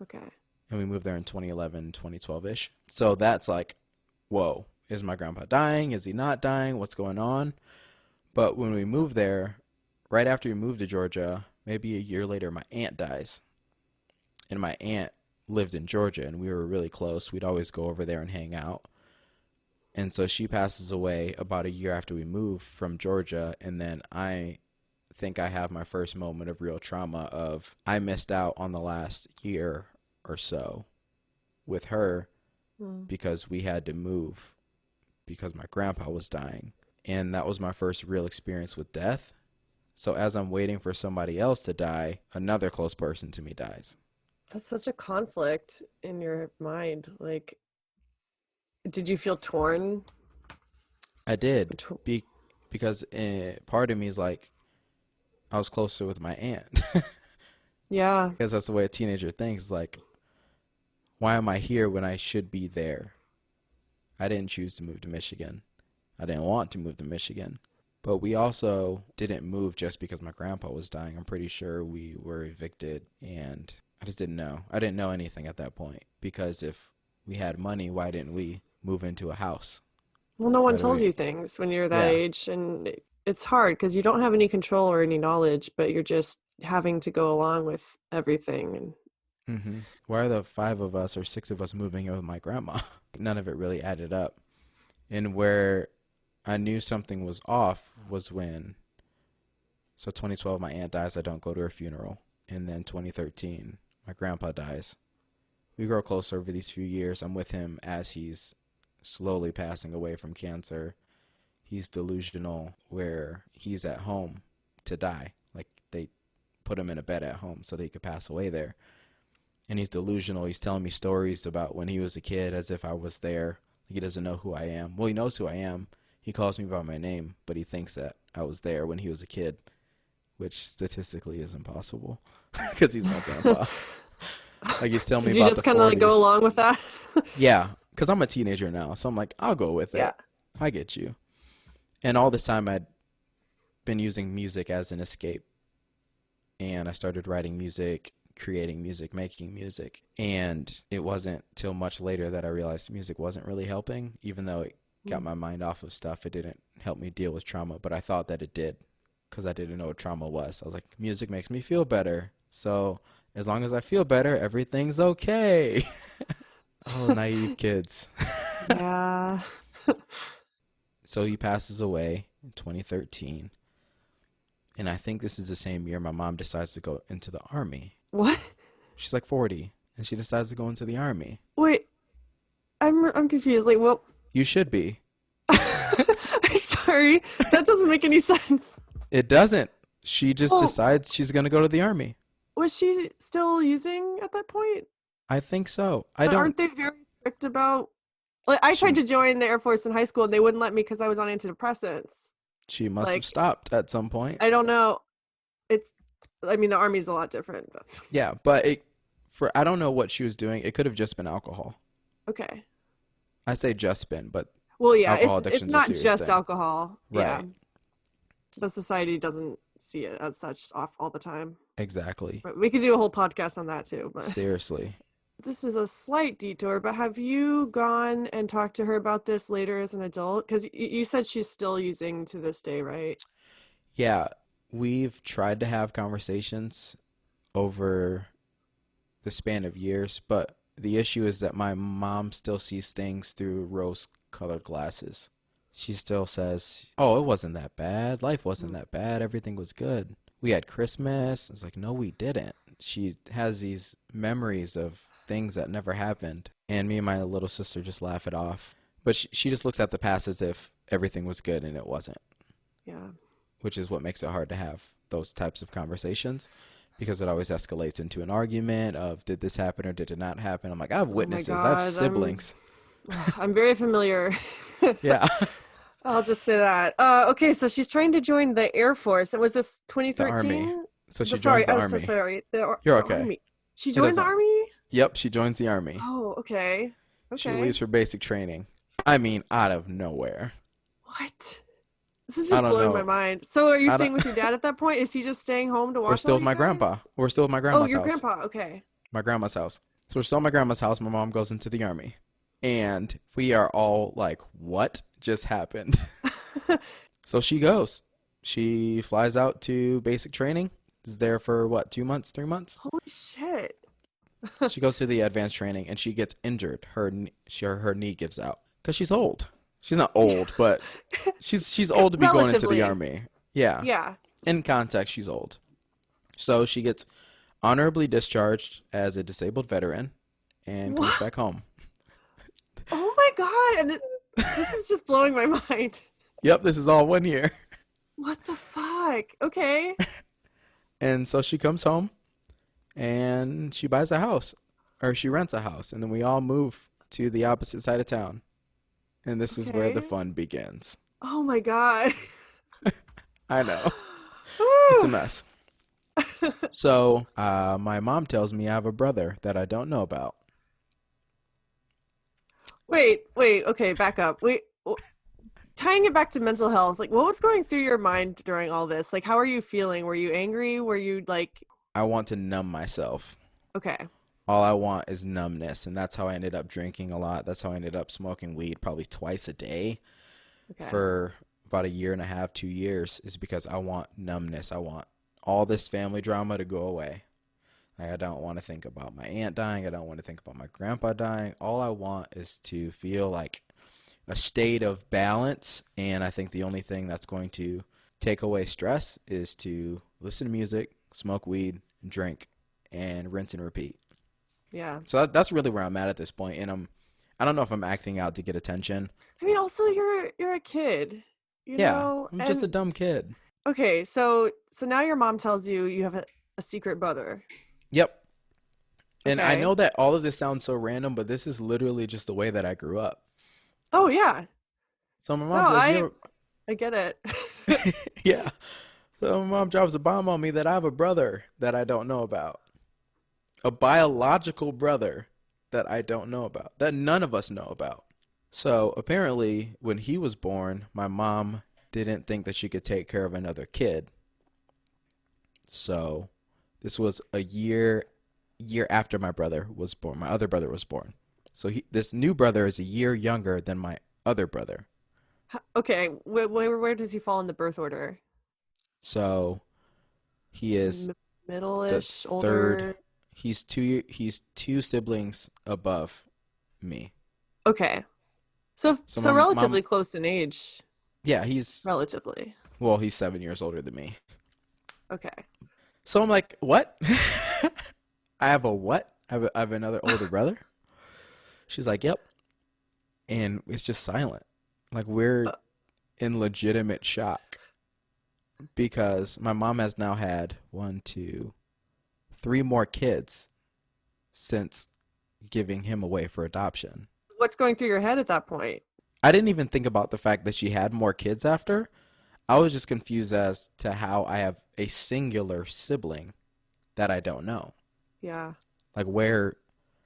Speaker 2: Okay.
Speaker 1: And we moved there in 2011, 2012-ish. So that's like, whoa, is my grandpa dying? Is he not dying? What's going on? But when we moved there, right after we moved to Georgia, maybe a year later, my aunt dies. And my aunt lived in Georgia, and we were really close. We'd always go over there and hang out. And so she passes away about a year after we moved from Georgia. And then I think I have my first moment of real trauma of I missed out on the last year or so with her
Speaker 2: Mm.
Speaker 1: because we had to move because my grandpa was dying. And that was my first real experience with death. So as I'm waiting for somebody else to die, another close person to me dies.
Speaker 2: That's such a conflict in your mind. Like, did you feel torn?
Speaker 1: I did, because part of me is like, I was closer with my aunt.
Speaker 2: Yeah.
Speaker 1: Because that's the way a teenager thinks. Like, why am I here when I should be there? I didn't choose to move to Michigan. I didn't want to move to Michigan. But we also didn't move just because my grandpa was dying. I'm pretty sure we were evicted, and I just didn't know. I didn't know anything at that point, because if we had money, why didn't we move into a house?
Speaker 2: Well, no one tells you things when you're that age, and it's hard because you don't have any control or any knowledge, but you're just having to go along with everything.
Speaker 1: And why are the 5 of us or 6 of us moving in with my grandma? None of it really added up. And where I knew something was off was when, so 2012, my aunt dies. I don't go to her funeral. And then 2013, my grandpa dies. We grow closer over these few years. I'm with him as he's slowly passing away from cancer. He's delusional where he's at home to die. Like, they put him in a bed at home so that he could pass away there. And he's delusional. He's telling me stories about when he was a kid as if I was there. He doesn't know who I am. Well, he knows who I am. He calls me by my name, but he thinks that I was there when he was a kid, which statistically is impossible because he's my grandpa. Like, he's telling me about the 40s. Did you just kind of like
Speaker 2: go along with that?
Speaker 1: Yeah, because I'm a teenager now, so I'm like, I'll go with it.
Speaker 2: Yeah.
Speaker 1: I get you. And all this time I'd been using music as an escape. And I started writing music, creating music, making music. And it wasn't till much later that I realized music wasn't really helping, even though it got my mind off of stuff. It didn't help me deal with trauma, but I thought that it did because I didn't know what trauma was. I was like, music makes me feel better. So as long as I feel better, everything's okay. Oh, naive kids.
Speaker 2: Yeah.
Speaker 1: So he passes away in 2013. And I think this is the same year my mom decides to go into the Army.
Speaker 2: What?
Speaker 1: She's like 40, and she decides to go into the Army.
Speaker 2: Wait, I'm confused. Like, what?
Speaker 1: You should be.
Speaker 2: Sorry, that doesn't make any sense.
Speaker 1: It doesn't. She just decides she's going to go to the Army.
Speaker 2: Was she still using at that point?
Speaker 1: I think so.
Speaker 2: Aren't they very strict about... Like, I tried to join the Air Force in high school, and they wouldn't let me because I was on antidepressants.
Speaker 1: She must have stopped at some point.
Speaker 2: I don't know. The Army's a lot different. But.
Speaker 1: Yeah, but I don't know what she was doing. It could have just been alcohol.
Speaker 2: Okay.
Speaker 1: I say just been, but
Speaker 2: alcohol it's not just
Speaker 1: thing.
Speaker 2: Alcohol.
Speaker 1: Right.
Speaker 2: Yeah. The society doesn't see it as such off all the time.
Speaker 1: Exactly.
Speaker 2: But we could do a whole podcast on that too. But.
Speaker 1: Seriously.
Speaker 2: This is a slight detour, but have you gone and talked to her about this later as an adult? Because you said she's still using to this day, right?
Speaker 1: Yeah. We've tried to have conversations over the span of years, but the issue is that my mom still sees things through rose-colored glasses. She still says, oh, it wasn't that bad. Life wasn't that bad. Everything was good. We had Christmas. It's like, no, we didn't. She has these memories of things that never happened, and me and my little sister just laugh it off. But she just looks at the past as if everything was good, and it wasn't.
Speaker 2: Yeah.
Speaker 1: Which is what makes it hard to have those types of conversations, because it always escalates into an argument of, did this happen or did it not happen? I'm like, I have witnesses. I have siblings.
Speaker 2: I'm very familiar.
Speaker 1: Yeah.
Speaker 2: I'll just say that. Okay, so she's trying to join the Air Force. And was this 2013?
Speaker 1: The Army. So she joins the Army.
Speaker 2: I'm so sorry.
Speaker 1: You're okay.
Speaker 2: Army. She joined the Army?
Speaker 1: Yep, she joins the Army.
Speaker 2: Oh, okay.
Speaker 1: She leaves for basic training. I mean, out of nowhere.
Speaker 2: What? This is just blowing my mind. So are you staying with your dad at that point? Is he just staying home to watch?
Speaker 1: We're still with my grandpa. We're still with my grandma's house.
Speaker 2: Oh, your grandpa. Okay.
Speaker 1: My grandma's house. So we're still at my grandma's house. My mom goes into the Army. And we are all like, what just happened? So she goes. She flies out to basic training. Is there for, 2 months, 3 months?
Speaker 2: Holy shit.
Speaker 1: She goes to the advanced training, and she gets injured. Her knee gives out. Because she's old. She's not old, but she's old to be going into the Army. Yeah.
Speaker 2: Yeah.
Speaker 1: In context, she's old. So she gets honorably discharged as a disabled veteran and comes back home.
Speaker 2: Oh my God. This is just blowing my mind.
Speaker 1: Yep, this is all 1 year.
Speaker 2: What the fuck? Okay.
Speaker 1: And so she comes home and she buys a house, or she rents a house, and then we all move to the opposite side of town. And this is where the
Speaker 2: Okay.
Speaker 1: fun begins.
Speaker 2: Oh my God.
Speaker 1: I know. It's a
Speaker 2: Woo.
Speaker 1: mess. So, my mom tells me I have a brother that I don't know about.
Speaker 2: Wait. Okay, back up. Tying it back to mental health, like what was going through your mind during all this? Like, how are you feeling? Were you angry? Were you like,
Speaker 1: I want to numb myself.
Speaker 2: okay,
Speaker 1: All I want is numbness. And that's how I ended up drinking a lot. That's how I ended up smoking weed probably twice a day
Speaker 2: okay,
Speaker 1: for about a year and a half, 2 years, is because I want numbness. I want all this family drama to go away. Like, I don't want to think about my aunt dying. I don't want to think about my grandpa dying. All I want is to feel like a state of balance. And I think the only thing that's going to take away stress is to listen to music, smoke weed, drink, and rinse and repeat.
Speaker 2: yeah.
Speaker 1: So that's really where I'm at this point. And I don't know if I'm acting out to get attention.
Speaker 2: I mean, also you're a kid,
Speaker 1: Yeah, I'm just a
Speaker 2: and
Speaker 1: dumb kid.
Speaker 2: okay, so now your mom tells you you have a secret brother.
Speaker 1: Yep. And I
Speaker 2: Okay.
Speaker 1: know that all of this sounds so random, but this is literally just the way that I grew up.
Speaker 2: Oh yeah.
Speaker 1: So my
Speaker 2: No,
Speaker 1: mom says, "You
Speaker 2: I get it.
Speaker 1: ever?" Yeah. So my mom drops a bomb on me that I have a brother that I don't know about, a biological brother that I don't know about, that none of us know about. So apparently, when he was born, my mom didn't think that she could take care of another kid. So this was a year after my brother was born. My other brother was born. So this new brother is a year younger than my other brother.
Speaker 2: Okay, where does he fall in the birth order?
Speaker 1: So he is
Speaker 2: M
Speaker 1: the
Speaker 2: Middle-ish,
Speaker 1: third.
Speaker 2: older?
Speaker 1: He's two siblings above me.
Speaker 2: Okay. So
Speaker 1: So
Speaker 2: so
Speaker 1: my mom,
Speaker 2: relatively close in age.
Speaker 1: yeah, he's
Speaker 2: Relatively.
Speaker 1: well, he's 7 years older than me.
Speaker 2: Okay.
Speaker 1: So I'm like, what? I have a what? I have another older brother. She's like, yep, and it's just silent. Like we're
Speaker 2: Uh,
Speaker 1: in legitimate shock because my mom has now had one, two, three more kids since giving him away for adoption.
Speaker 2: what's going through your head at that point?
Speaker 1: I didn't even think about the fact that she had more kids after. I was just confused as to how I have a singular sibling that I don't know.
Speaker 2: Yeah.
Speaker 1: Like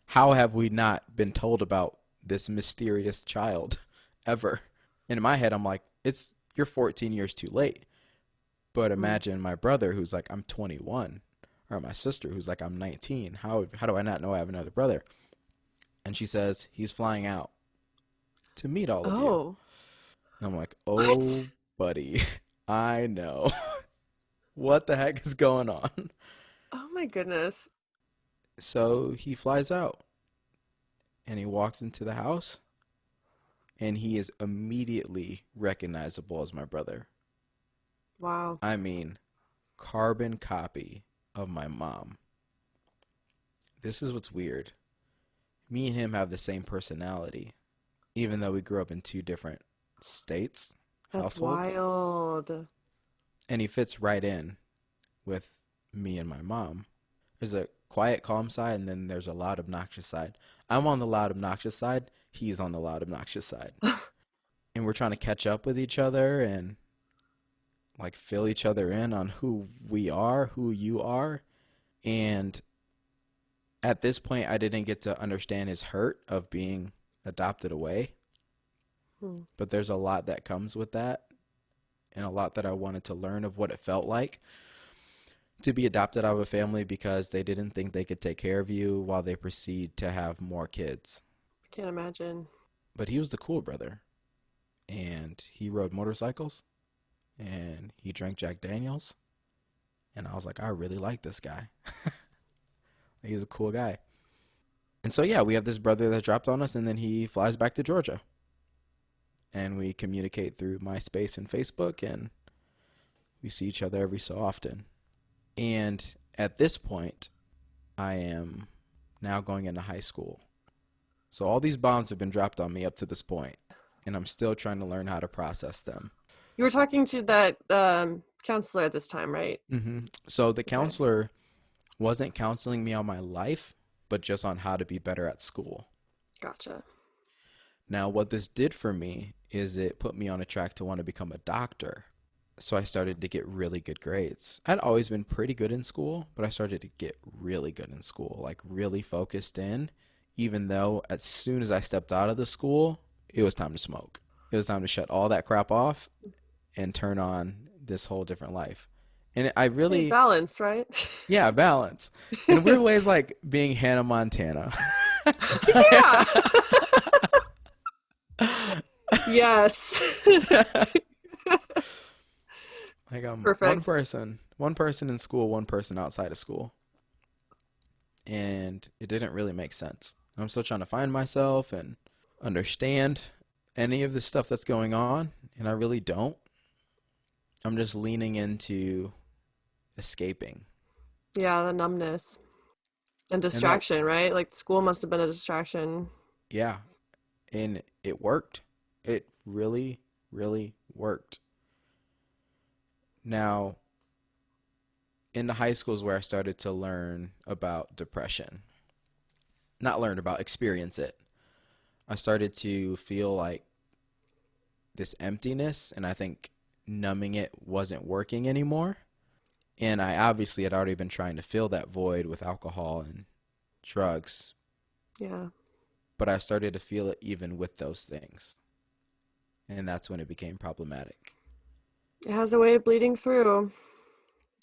Speaker 1: how have we not been told about this mysterious child ever? And in my head, I'm like, you're 14 years too late. But
Speaker 2: Mm.
Speaker 1: imagine my brother who's like, I'm 21, or my sister who's like, I'm 19. How do I not know I have another brother? And she says, he's flying out to meet all of you.
Speaker 2: Oh.
Speaker 1: And I'm like,
Speaker 2: What?
Speaker 1: oh, buddy, I know. What the heck is going on?
Speaker 2: Oh my goodness.
Speaker 1: So he flies out and he walks into the house and he is immediately recognizable as my brother.
Speaker 2: Wow.
Speaker 1: I mean, carbon copy of my mom. This is what's weird. Me and him have the same personality, even though we grew up in two different states,
Speaker 2: That's
Speaker 1: households,
Speaker 2: wild.
Speaker 1: and he fits right in with me and my mom. There's a quiet, calm side, and then there's a loud, obnoxious side. I'm on the loud, obnoxious side. He's on the loud, obnoxious side. And we're trying to catch up with each other and like fill each other in on who we are, who you are. And at this point, I didn't get to understand his hurt of being adopted away.
Speaker 2: Hmm.
Speaker 1: But there's a lot that comes with that and a lot that I wanted to learn of what it felt like to be adopted out of a family because they didn't think they could take care of you while they proceed to have more kids.
Speaker 2: Can't imagine.
Speaker 1: But he was the cool brother. And he rode motorcycles and he drank Jack Daniels. And I was like, I really like this guy. He's a cool guy. And so, yeah, we have this brother that dropped on us, and then he flies back to Georgia. And we communicate through MySpace and Facebook, and we see each other every so often. And at this point, I am now going into high school. So all these bombs have been dropped on me up to this point. and I'm still trying to learn how to process them.
Speaker 2: You were talking to that counselor at this time, right?
Speaker 1: So the
Speaker 2: Okay.
Speaker 1: counselor wasn't counseling me on my life, but just on how to be better at school.
Speaker 2: Gotcha.
Speaker 1: Now, what this did for me is it put me on a track to want to become a doctor. So I started to get really good grades. I'd always been pretty good in school, but I started to get really good in school, like really focused in, even though as soon as I stepped out of the school, it was time to smoke. It was time to shut all that crap off and turn on this whole different life. And I
Speaker 2: Hey,
Speaker 1: really,
Speaker 2: balance, right?
Speaker 1: yeah, balance. In weird ways, like being Hannah Montana.
Speaker 2: Yeah. Yes.
Speaker 1: Like
Speaker 2: Perfect.
Speaker 1: one person in school, one person outside of school, and it didn't really make sense. I'm still trying to find myself and understand any of the stuff that's going on, and I really don't. I'm just leaning into escaping,
Speaker 2: Yeah, the numbness and
Speaker 1: and that
Speaker 2: distraction, right? Like school must have been a distraction.
Speaker 1: yeah, and it worked. It really, really worked. Now, in the high schools where I started to learn about depression, not learn about, experience it. I started to feel like this emptiness, and I think numbing it wasn't working anymore. And I obviously had already been trying to fill that void with alcohol and drugs,
Speaker 2: Yeah.
Speaker 1: but I started to feel it even with those things. And that's when it became problematic.
Speaker 2: It has a way of bleeding through.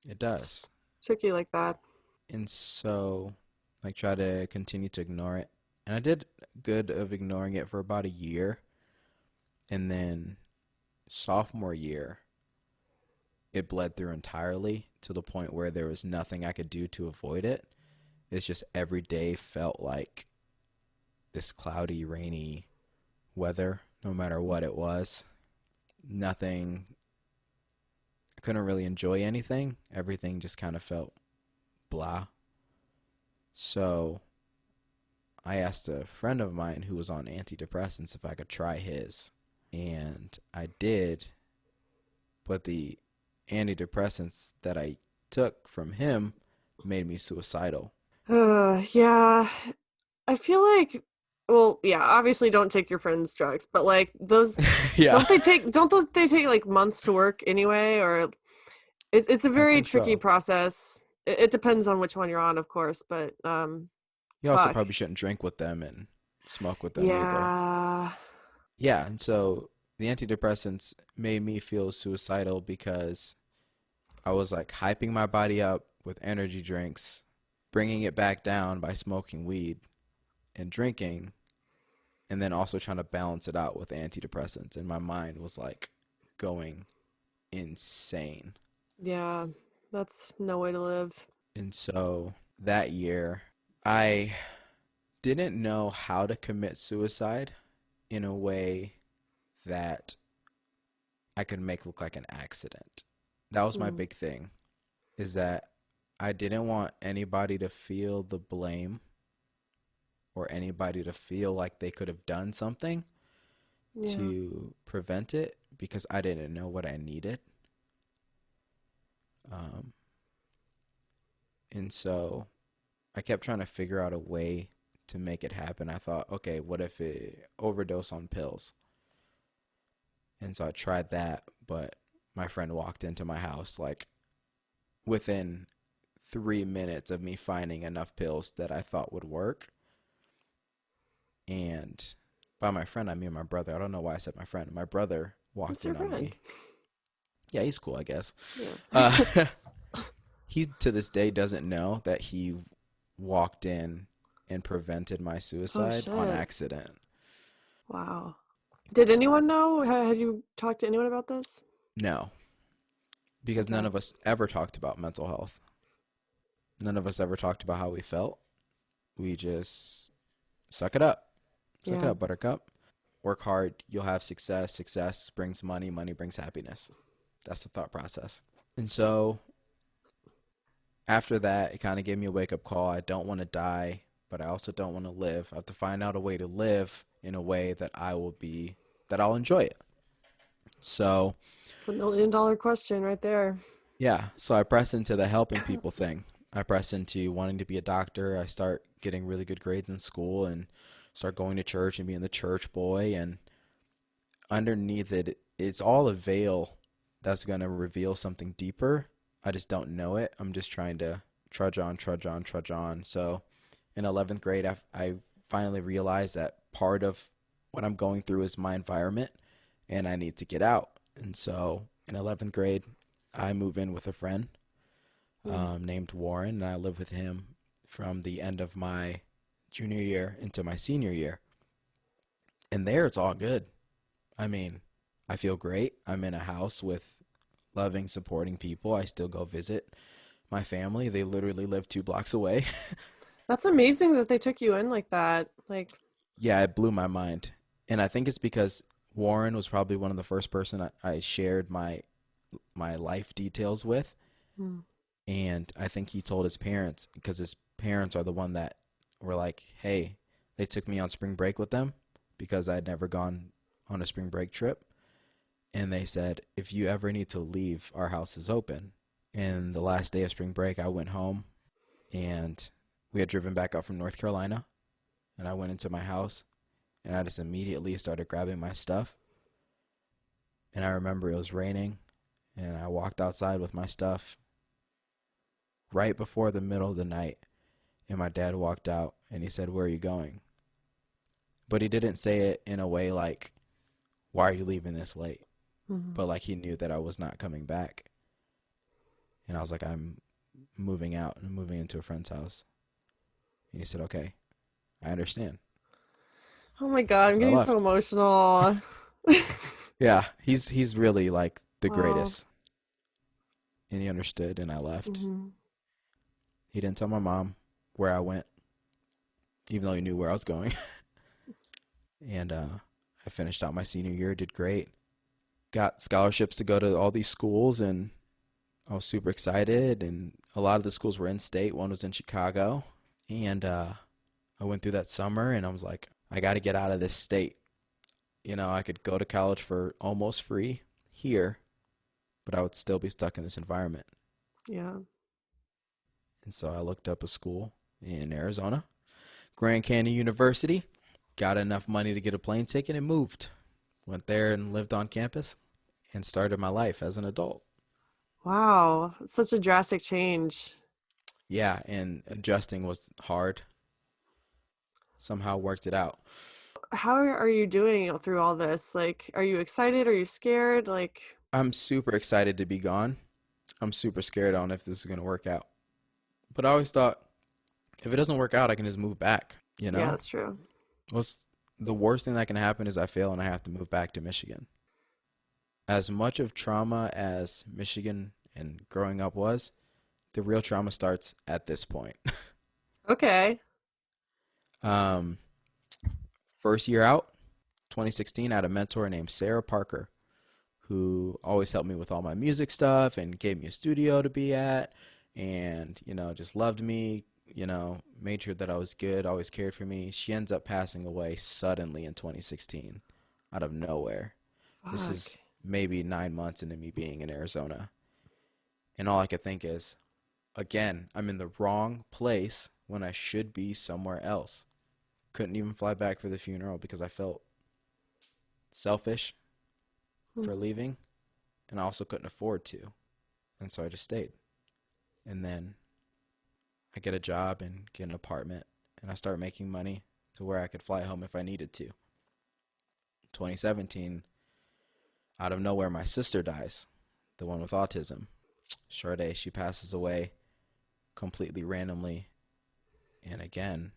Speaker 1: It
Speaker 2: It's
Speaker 1: does.
Speaker 2: tricky like that.
Speaker 1: And so I try to continue to ignore it. And I did good of ignoring it for about a year. And then sophomore year, it bled through entirely to the point where there was nothing I could do to avoid it. It's just every day felt like this cloudy, rainy weather, no matter what it was. Nothing, I couldn't really enjoy anything. Everything just kind of felt blah. So I asked a friend of mine who was on antidepressants if I could try his. And I did, but the antidepressants that I took from him made me suicidal.
Speaker 2: Yeah. I feel like, well, yeah, obviously don't take your friend's drugs, but like those,
Speaker 1: Yeah,
Speaker 2: don't those, they take like months to work anyway, or it's a
Speaker 1: I
Speaker 2: very
Speaker 1: think
Speaker 2: tricky
Speaker 1: so.
Speaker 2: process. It depends on which one you're on, of course, but
Speaker 1: You also
Speaker 2: fuck.
Speaker 1: probably shouldn't drink with them and smoke with them either.
Speaker 2: Yeah.
Speaker 1: Yeah, and so the antidepressants made me feel suicidal because I was like hyping my body up with energy drinks, bringing it back down by smoking weed and drinking, and then also trying to balance it out with antidepressants. And my mind was like going insane.
Speaker 2: Yeah. That's no way to live.
Speaker 1: And so that year, I didn't know how to commit suicide in a way that I could make look like an accident. That was my
Speaker 2: Mm.
Speaker 1: big thing, is that I didn't want anybody to feel the blame or anybody to feel like they could have done something
Speaker 2: Yeah.
Speaker 1: to prevent it because I didn't know what I needed. Um, and so I kept trying to figure out a way to make it happen. I thought, okay, what if it overdose on pills? And so I tried that, but my friend walked into my house like within 3 minutes of me finding enough pills that I thought would work. And by my friend, I mean my brother. I don't know why I said my friend. My brother walked
Speaker 2: It's your
Speaker 1: in on
Speaker 2: friend.
Speaker 1: me. Yeah, he's cool, I guess.
Speaker 2: Yeah.
Speaker 1: Uh, he to this day doesn't know that he walked in and prevented my
Speaker 2: Oh
Speaker 1: suicide on
Speaker 2: shit.
Speaker 1: accident.
Speaker 2: Wow. Did anyone know? Had you talked to anyone about this?
Speaker 1: No, because none
Speaker 2: Okay.
Speaker 1: of us ever talked about mental health. None of us ever talked about how we felt. We just suck it up. Suck it
Speaker 2: Yeah.
Speaker 1: up, buttercup. Work hard, you'll have success. Success brings money, money brings happiness. That's the thought process. And so after that, it kind of gave me a wake up call. I don't want to die, but I also don't want to live. I have to find out a way to live in a way that I will be that I'll enjoy it. So,
Speaker 2: It's $1 million question right there.
Speaker 1: yeah, so I press into the helping people thing. I press into wanting to be a doctor. I start getting really good grades in school and start going to church and being the church boy. And underneath it, it's all a veil that's going to reveal something deeper. I just don't know it. I'm just trying to trudge on, trudge on, trudge on. So in 11th grade, I finally realized that part of what I'm going through is my environment and I need to get out. And so in 11th grade, I move in with a friend
Speaker 2: Mm.
Speaker 1: named Warren, and I live with him from the end of my junior year into my senior year. And there, it's all good. I mean, I feel great. I'm in a house with loving, supporting people. I still go visit my family. They literally live 2 blocks away.
Speaker 2: That's amazing that they took you in like that. Like,
Speaker 1: Yeah, it blew my mind. And I think it's because Warren was probably one of the first person I shared my life details with.
Speaker 2: mm,
Speaker 1: And I think he told his parents because his parents are the one that were like, hey, they took me on spring break with them because I'd never gone on a spring break trip. And they said, if you ever need to leave, our house is open. And the last day of spring break, I went home and we had driven back up from North Carolina. And I went into my house and I just immediately started grabbing my stuff. And I remember it was raining and I walked outside with my stuff right before the middle of the night. And my dad walked out and he said, where are you going? But he didn't say it in a way like, why are you leaving this late?
Speaker 2: mm.
Speaker 1: But like he knew that I was not coming back. And I was like, I'm moving out and moving into a friend's house. And he said, okay, I understand.
Speaker 2: Oh my God, I'm
Speaker 1: So I
Speaker 2: getting so
Speaker 1: left.
Speaker 2: emotional.
Speaker 1: Yeah, he's really like the
Speaker 2: Wow.
Speaker 1: greatest. And he understood and I left.
Speaker 2: Hmm.
Speaker 1: He didn't tell my mom where I went, even though he knew where I was going. And I finished out my senior year, did great. Got scholarships to go to all these schools and I was super excited. And a lot of the schools were in state. One was in Chicago. And I went through that summer and I was like, I got to get out of this state. You know, I could go to college for almost free here, but I would still be stuck in this environment.
Speaker 2: Yeah.
Speaker 1: And so I looked up a school in Arizona, Grand Canyon University, got enough money to get a plane ticket and moved. Went there and lived on campus and started my life as an adult.
Speaker 2: Wow. It's such a drastic change.
Speaker 1: Yeah, and adjusting was hard. Somehow worked it out.
Speaker 2: How are you doing through all this? Like, are you excited? Are you scared? Like,
Speaker 1: I'm super excited to be gone. I'm super scared on if this is going to work out. But I always thought if it doesn't work out, I can just move back, you
Speaker 2: yeah,
Speaker 1: know?
Speaker 2: that's true.
Speaker 1: What's the worst thing that can happen is I fail and I have to move back to Michigan. As much of trauma as Michigan and growing up was, the real trauma starts at this point.
Speaker 2: Okay.
Speaker 1: um, First year out, 2016, I had a mentor named Sarah Parker who always helped me with all my music stuff and gave me a studio to be at and, you know, just loved me, you know, made sure that I was good, always cared for me. She ends up passing away suddenly in 2016 out of nowhere. This
Speaker 2: Fuck.
Speaker 1: is maybe 9 months into me being in Arizona. And all I could think is, again, I'm in the wrong place when I should be somewhere else. Couldn't even fly back for the funeral because I felt selfish
Speaker 2: Hmm.
Speaker 1: for leaving, and I also couldn't afford to. And so I just stayed. And then I get a job and get an apartment, and I start making money to where I could fly home if I needed to. 2017, out of nowhere, my sister dies, the one with autism. Sade, she passes away completely randomly. And again,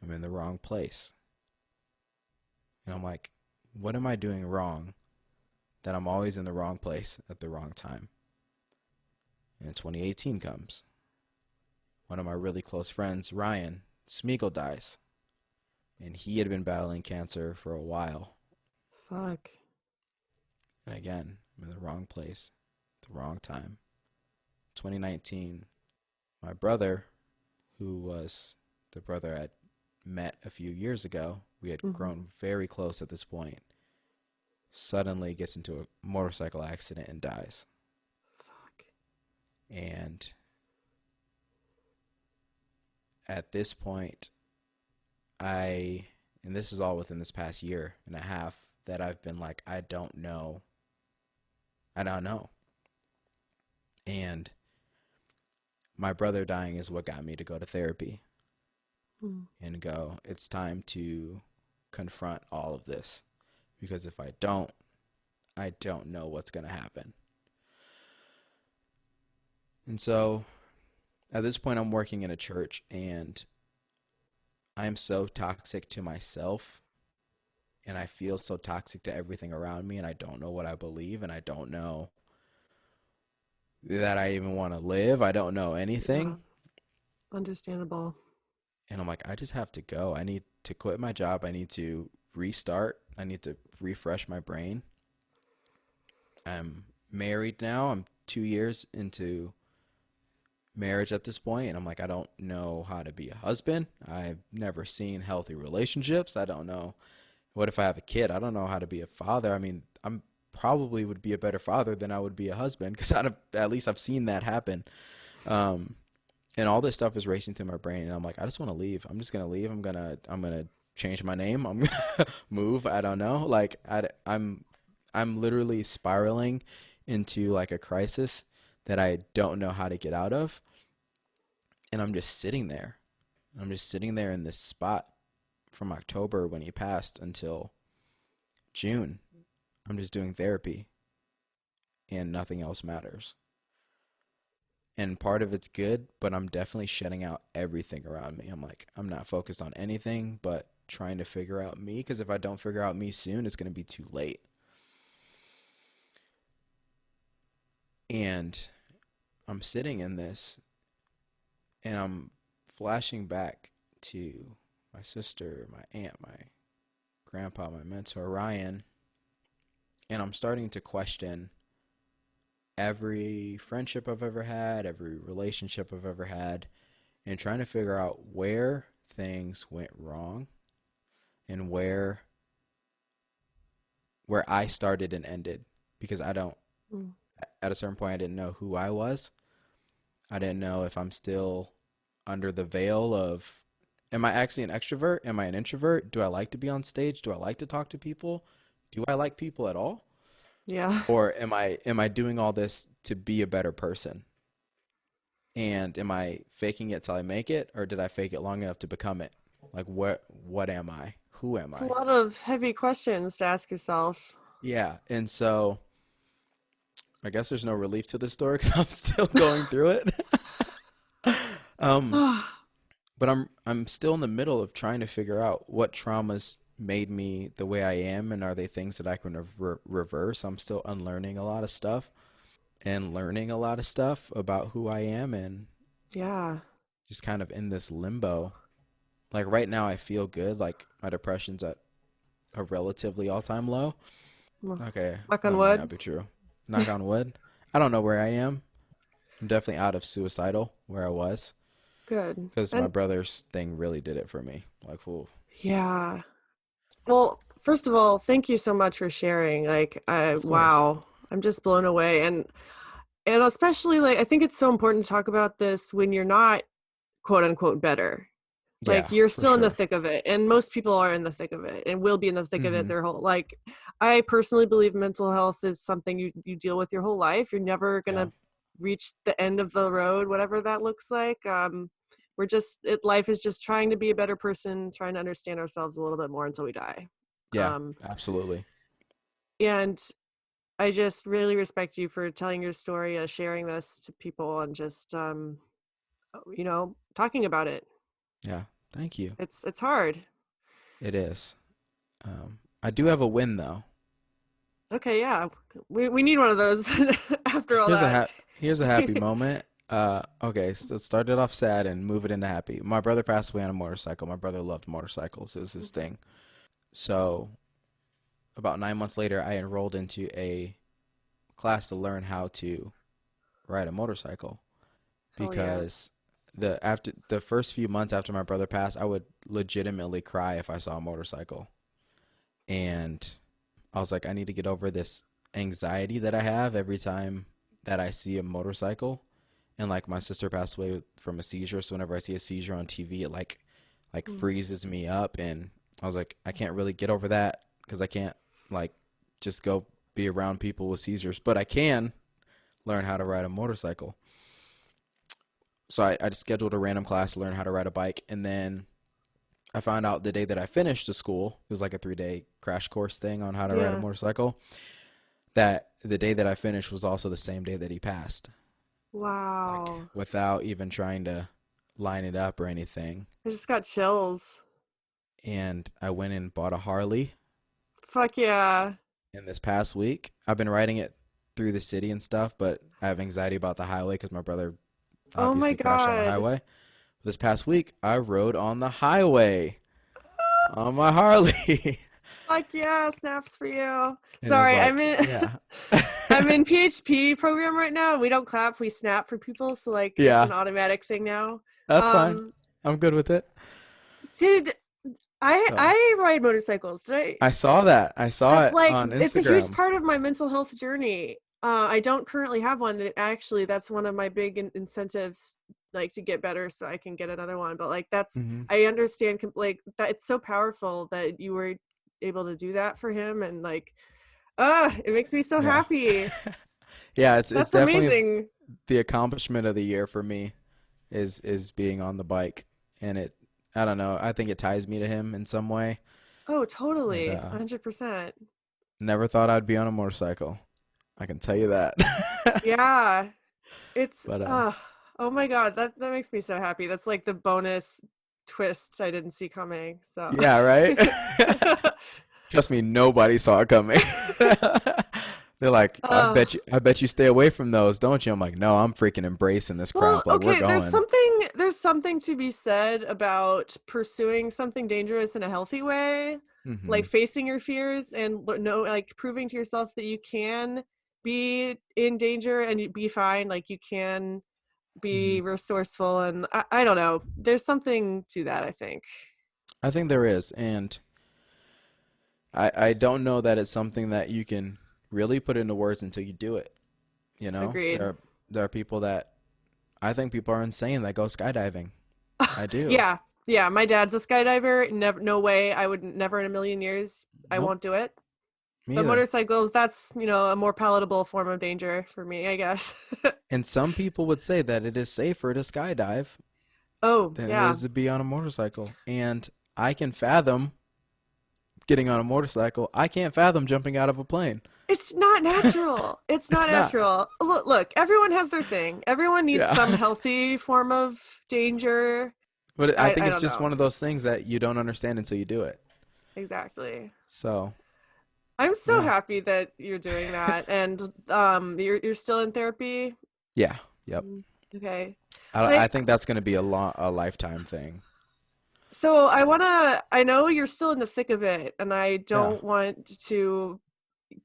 Speaker 1: I'm in the wrong place. And I'm like, what am I doing wrong that I'm always in the wrong place at the wrong time? And 2018 comes. One of my really close friends, Ryan Smeagol, dies. And he had been battling cancer for a while.
Speaker 2: Fuck.
Speaker 1: And again, I'm in the wrong place at the wrong time. 2019, my brother, who was the brother I'd met a few years ago, we had
Speaker 2: Hmm.
Speaker 1: grown very close at this point. suddenly gets into a motorcycle accident and dies.
Speaker 2: Fuck.
Speaker 1: And at this point, and this is all within this past year and a half, that I've been like, I don't know. I don't know. And my brother dying is what got me to go to therapy
Speaker 2: Mm.
Speaker 1: and go, it's time to confront all of this. Because if I don't know what's going to happen. And so at this point, I'm working in a church and I'm so toxic to myself and I feel so toxic to everything around me and I don't know what I believe and I don't know that I even want to live. I don't know
Speaker 2: Yeah.
Speaker 1: anything.
Speaker 2: Understandable.
Speaker 1: And I'm like, I just have to go. I need to quit my job. I need to restart. I need to refresh my brain. I'm married now. I'm 2 years into marriage at this point, and I'm like, I don't know how to be a husband. I've never seen healthy relationships. I don't know. What if I have a kid? I don't know how to be a father. I mean, I'm probably would be a better father than I would be a husband because at least I've seen that happen. Um, and all this stuff is racing through my brain, and I'm like, I just want to leave. I'm just gonna leave. I'm gonna change my name. I'm gonna move. I don't know. Like I'm literally spiraling into like a crisis that I don't know how to get out of, and I'm just sitting there. I'm just sitting there in this spot from October when he passed until June. I'm just doing therapy, and nothing else matters. And part of it's good, but I'm definitely shutting out everything around me. I'm like, I'm not focused on anything but trying to figure out me because if I don't figure out me soon, it's going to be too late. And I'm sitting in this and I'm flashing back to my sister, my aunt, my grandpa, my mentor, Ryan, and I'm starting to question every friendship I've ever had, every relationship I've ever had, and trying to figure out where things went wrong and where I started and ended because I don't
Speaker 2: Mm.
Speaker 1: at a certain point I didn't know who I was. I didn't know if I'm still under the veil of am I actually an extrovert? Am I an introvert? Do I like to be on stage? Do I like to talk to people? Do I like people at all?
Speaker 2: Yeah.
Speaker 1: Or am I doing all this to be a better person? And am I faking it till I make it or did I fake it long enough to become it? Like what am I? Who am
Speaker 2: It's a
Speaker 1: I?
Speaker 2: lot of heavy questions to ask yourself.
Speaker 1: Yeah. And so I guess there's no relief to this story because I'm still going through it. um, but I'm still in the middle of trying to figure out what traumas made me the way I am, and are they things that I can reverse? I'm still unlearning a lot of stuff and learning a lot of stuff about who I am, and
Speaker 2: Yeah.
Speaker 1: just kind of in this limbo. Like right now, I feel good. Like my depression's at a relatively all-time low.
Speaker 2: Well,
Speaker 1: Okay,
Speaker 2: knock on
Speaker 1: that might not
Speaker 2: wood.
Speaker 1: be true. Knock on wood. I don't know where I am. I'm definitely out of suicidal where I was
Speaker 2: Good.
Speaker 1: because my
Speaker 2: And
Speaker 1: brother's thing really did it for me. Like, ooh,
Speaker 2: yeah. Well, first of all, thank you so much for sharing. Like,
Speaker 1: of course.
Speaker 2: wow, I'm just blown away. And especially like I think it's so important to talk about this when you're not quote unquote better. Like
Speaker 1: Yeah,
Speaker 2: you're
Speaker 1: for
Speaker 2: still in the
Speaker 1: sure.
Speaker 2: thick of it, and most people are in the thick of it and will be in the thick of it
Speaker 1: Mm-hmm.
Speaker 2: their whole like I personally believe mental health is something you deal with your whole life. You're never
Speaker 1: Yeah.
Speaker 2: gonna reach the end of the road, whatever that looks like. We're just life is just trying to be a better person, trying to understand ourselves a little bit more until we die.
Speaker 1: Yeah,
Speaker 2: Um,
Speaker 1: absolutely.
Speaker 2: and I just really respect you for telling your story, sharing this to people, and just talking about it.
Speaker 1: Yeah. Thank you.
Speaker 2: It's hard.
Speaker 1: It is. I do have a win though.
Speaker 2: Okay, yeah, we need one of those after all
Speaker 1: Here's a
Speaker 2: that.
Speaker 1: here's a happy moment. Okay, so start it off sad and move it into happy. My brother passed away on a motorcycle. My brother loved motorcycles. It was his thing. So about 9 months later, I enrolled into a class to learn how to ride a motorcycle
Speaker 2: Hell yeah.
Speaker 1: because after the first few months after my brother passed, I would legitimately cry if I saw a motorcycle. And I was like, I need to get over this anxiety that I have every time that I see a motorcycle. And like my sister passed away from a seizure, so whenever I see a seizure on TV, it like
Speaker 2: Mm.
Speaker 1: freezes me up. And I was like, I can't really get over that because I can't like just go be around people with seizures, but I can learn how to ride a motorcycle. So I just scheduled a random class to learn how to ride a bike, and then I found out the day that I finished the school, it was like a 3-day crash course thing on how to ride a
Speaker 2: Yeah.
Speaker 1: motorcycle, that the day that I finished was also the same day that he passed. Like
Speaker 2: Wow.
Speaker 1: without even trying to line it up or anything.
Speaker 2: I just got chills.
Speaker 1: And I went and bought a Harley
Speaker 2: Fuck yeah.
Speaker 1: in this past week. I've been riding it through the city and stuff, but I have anxiety about the highway because my brother
Speaker 2: Oh my
Speaker 1: obviously crashed on the
Speaker 2: God.
Speaker 1: highway. This past week, I rode on the highway on my Harley.
Speaker 2: Fuck yeah, snaps for you.
Speaker 1: And it was
Speaker 2: Sorry, I'm
Speaker 1: like,
Speaker 2: in
Speaker 1: yeah.
Speaker 2: I'm in PHP program right now. We don't clap, we snap for people, so like it's
Speaker 1: Yeah,
Speaker 2: an automatic thing now.
Speaker 1: that's fine.
Speaker 2: Um,
Speaker 1: I'm good with it.
Speaker 2: did I
Speaker 1: So
Speaker 2: I ride motorcycles? Did I?
Speaker 1: I saw that. I saw it
Speaker 2: Like
Speaker 1: on
Speaker 2: it's a huge
Speaker 1: Instagram.
Speaker 2: part of my mental health journey. I don't currently have one. And actually, that's one of my big incentives, like to get better, so I can get another one. But like that's
Speaker 1: Hmm.
Speaker 2: I understand like that it's so powerful that you were able to do that for him, and like it makes me so
Speaker 1: Yeah.
Speaker 2: happy.
Speaker 1: Yeah, it's
Speaker 2: That's
Speaker 1: definitely
Speaker 2: amazing.
Speaker 1: the accomplishment of the year for me is being on the bike, and it I don't know, I think it ties me to him in some way.
Speaker 2: Oh,
Speaker 1: And
Speaker 2: totally, 100%.
Speaker 1: never thought I'd be on a motorcycle. I can tell you that.
Speaker 2: Yeah, it's
Speaker 1: But
Speaker 2: oh my God, that makes me so happy. That's like the bonus twist I didn't see coming. So
Speaker 1: yeah, right? Trust me, nobody saw it coming. They're like,
Speaker 2: uh
Speaker 1: I bet you stay away from those, don't you? I'm like, no, I'm freaking embracing this
Speaker 2: well,
Speaker 1: crap. Like we're
Speaker 2: okay,
Speaker 1: going.
Speaker 2: there's something to be said about pursuing something dangerous in a healthy way, like
Speaker 1: Hmm.
Speaker 2: facing your fears and no, like proving to yourself that you can be in danger and you be fine, like you can
Speaker 1: Hmm.
Speaker 2: be resourceful, and I don't know. There's something to that, I think.
Speaker 1: I think there is, and I don't know that it's something that you can really put into words until you do it. You know,
Speaker 2: Agreed.
Speaker 1: there are people that I think people are insane that go skydiving. I do.
Speaker 2: Yeah, yeah. My dad's a skydiver. Never, no way. I would never in a million years. I
Speaker 1: Nope,
Speaker 2: won't do it.
Speaker 1: me
Speaker 2: But
Speaker 1: either.
Speaker 2: motorcycles, that's a more palatable form of danger for me, I guess.
Speaker 1: And some people would say that it is safer to skydive
Speaker 2: Oh
Speaker 1: than it
Speaker 2: yeah,
Speaker 1: is to be on a motorcycle. And I can fathom getting on a motorcycle. I can't fathom jumping out of a plane.
Speaker 2: it's not natural. It's not
Speaker 1: It's not.
Speaker 2: natural. Look, everyone has their thing. Everyone needs some
Speaker 1: Yeah.
Speaker 2: healthy form of danger.
Speaker 1: But I think
Speaker 2: I
Speaker 1: it's
Speaker 2: don't
Speaker 1: just
Speaker 2: know
Speaker 1: one of those things that you don't understand until you do it.
Speaker 2: exactly.
Speaker 1: So,
Speaker 2: I'm so
Speaker 1: yeah.
Speaker 2: happy that you're doing that, and you're still in therapy.
Speaker 1: Yeah. Yep.
Speaker 2: Mm, okay.
Speaker 1: I
Speaker 2: Like,
Speaker 1: think that's going to be a lifetime thing.
Speaker 2: so I know you're still in the thick of it, and I
Speaker 1: Yeah.
Speaker 2: don't want to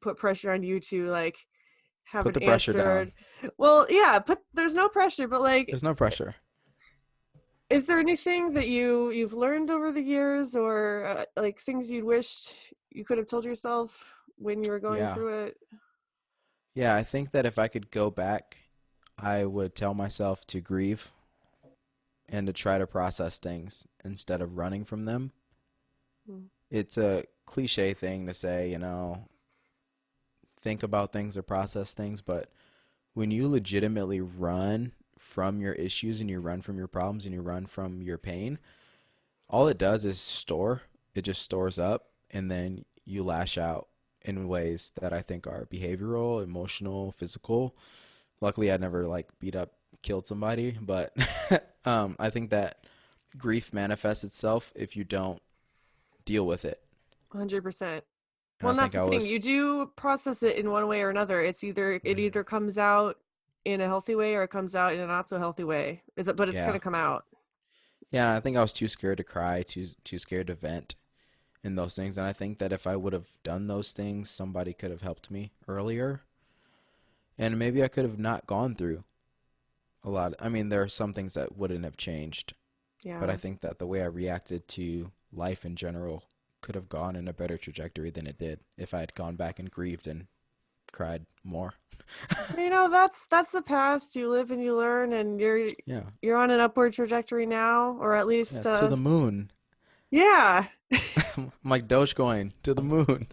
Speaker 2: put pressure on you to like have
Speaker 1: Put
Speaker 2: an
Speaker 1: the pressure
Speaker 2: answer.
Speaker 1: down.
Speaker 2: Well, yeah, there's no pressure, but like,
Speaker 1: There's no pressure.
Speaker 2: is there anything that you've learned over the years, or like things you wished you could have told yourself when you were going
Speaker 1: Yeah.
Speaker 2: through it?
Speaker 1: Yeah, I think that if I could go back, I would tell myself to grieve and to try to process things instead of running from them.
Speaker 2: Mm.
Speaker 1: It's a cliche thing to say, think about things or process things, but when you legitimately run from your issues and you run from your problems and you run from your pain, all it does is store. It just stores up, and then you lash out in ways that I think are behavioral, emotional, physical. Luckily, I never like beat up, killed somebody, but I think that grief manifests itself if you don't deal with it.
Speaker 2: 100%.
Speaker 1: And
Speaker 2: Well,
Speaker 1: I
Speaker 2: and that's
Speaker 1: think
Speaker 2: the
Speaker 1: I
Speaker 2: thing.
Speaker 1: was,
Speaker 2: You do process it in one way or another. It
Speaker 1: Mhm.
Speaker 2: either comes out in a healthy way or it comes out in a not so healthy way. Is it? But it's
Speaker 1: Yeah,
Speaker 2: gonna come out.
Speaker 1: yeah. I think I was too scared to cry, too scared to vent in those things. And I think that if I would have done those things, somebody could have helped me earlier, and maybe I could have not gone through a lot. I mean, there are some things that wouldn't have changed, but I
Speaker 2: Yeah.
Speaker 1: think that the way I reacted to life in general could have gone in a better trajectory than it did if I had gone back and grieved and cried more.
Speaker 2: That's the past. You live and you learn, and
Speaker 1: Yeah.
Speaker 2: you're on an upward trajectory now, or at
Speaker 1: Yeah.
Speaker 2: least
Speaker 1: To the moon.
Speaker 2: yeah.
Speaker 1: I'm like Dogecoin to the moon.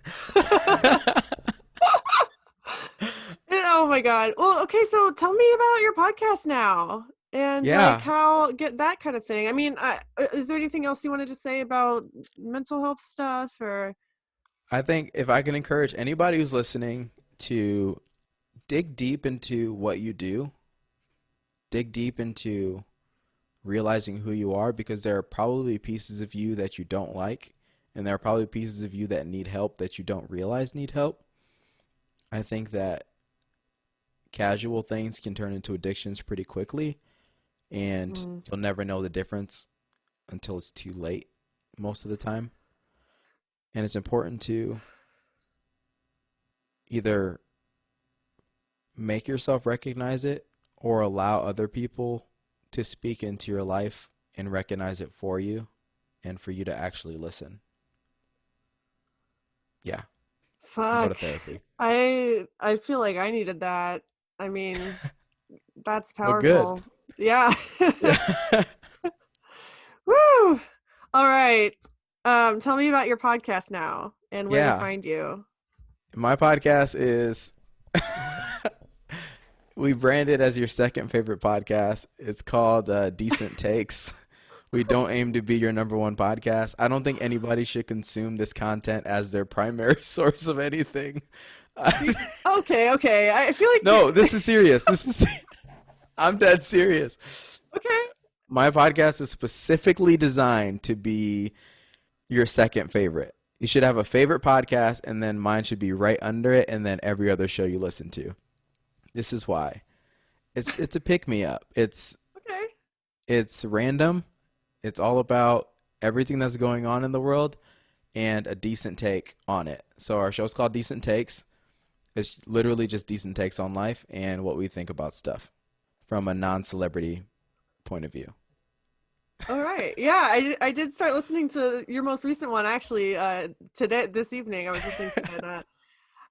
Speaker 2: Oh my God. Well, okay, so tell me about your podcast now and like
Speaker 1: Yeah.
Speaker 2: how get that kind of thing. I mean, is there anything else you wanted to say about mental health stuff or
Speaker 1: I think if I can encourage anybody who's listening to dig deep into what you do, dig deep into realizing who you are, because there are probably pieces of you that you don't like, and there are probably pieces of you that need help that you don't realize need help. I think that casual things can turn into addictions pretty quickly, and you'll never know the difference until it's too late most of the time. And it's important to either make yourself recognize it or allow other people to speak into your life and recognize it for you and for you to actually listen. Yeah. Go to
Speaker 2: fuck.
Speaker 1: therapy.
Speaker 2: I feel like I needed that. I mean, that's
Speaker 1: Well, good.
Speaker 2: powerful. Yeah.
Speaker 1: Yeah.
Speaker 2: Woo. All right. Tell me about your podcast now and where to
Speaker 1: Yeah.
Speaker 2: find you.
Speaker 1: My podcast is we brand it as your second favorite podcast. It's called Decent Takes. We don't aim to be your number one podcast. I don't think anybody should consume this content as their primary source of anything.
Speaker 2: Okay. I feel like
Speaker 1: No, this is serious. I'm dead serious.
Speaker 2: okay.
Speaker 1: My podcast is specifically designed to be your second favorite. You should have a favorite podcast, and then mine should be right under it, and then every other show you listen to. This is why. It's a pick me up. It's random. It's all about everything that's going on in the world and a decent take on it. So our show's called Decent Takes. It's literally just decent takes on life and what we think about stuff from a non-celebrity point of view.
Speaker 2: All right. Yeah, I did start listening to your most recent one actually this evening. I was listening to it.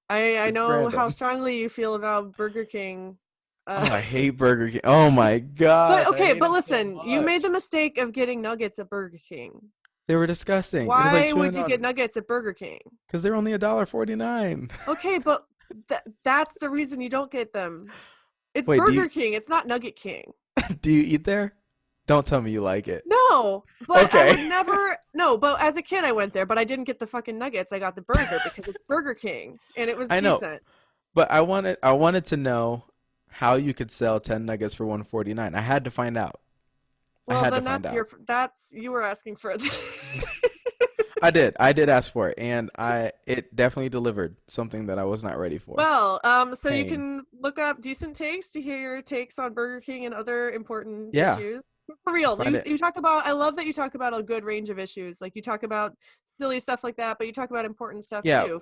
Speaker 2: I know
Speaker 1: random.
Speaker 2: how strongly you feel about Burger King.
Speaker 1: I hate Burger King. Oh my gosh.
Speaker 2: But listen, you made the mistake of getting nuggets at Burger King.
Speaker 1: They were disgusting.
Speaker 2: Why would you get nuggets at Burger King?
Speaker 1: Because they're only $1.49.
Speaker 2: Okay, but that's the reason you don't get them. It's
Speaker 1: Wait,
Speaker 2: Burger King. It's not Nugget King.
Speaker 1: Do you eat there? Don't tell me you like it.
Speaker 2: No, but
Speaker 1: Okay.
Speaker 2: I would never. No, but as a kid I went there, but I didn't get the fucking nuggets. I got the burger because it's Burger King, and it was decent.
Speaker 1: Know, but I wanted to know how you could sell 10 nuggets for $1.49. I had to find out.
Speaker 2: Well, then you were asking for it.
Speaker 1: I did ask for it, and it definitely delivered something that I was not ready for.
Speaker 2: Well, so you can look up Decent Takes to hear your takes on Burger King and other important issues. For real, you talk about. I love that you talk about a good range of issues. Like you talk about silly stuff like that, but you talk about important stuff too.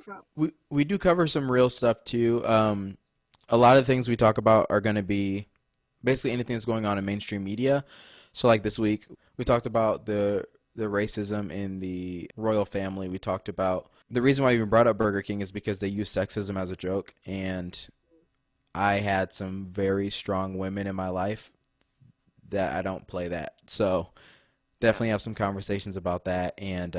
Speaker 1: We do cover some real stuff too. A lot of things we talk about are going to be basically anything that's going on in mainstream media. So like this week, we talked about the racism in the royal family. We talked about the reason why we even brought up Burger King is because they use sexism as a joke, and I had some very strong women in my life that I don't play that. So definitely have some conversations about that and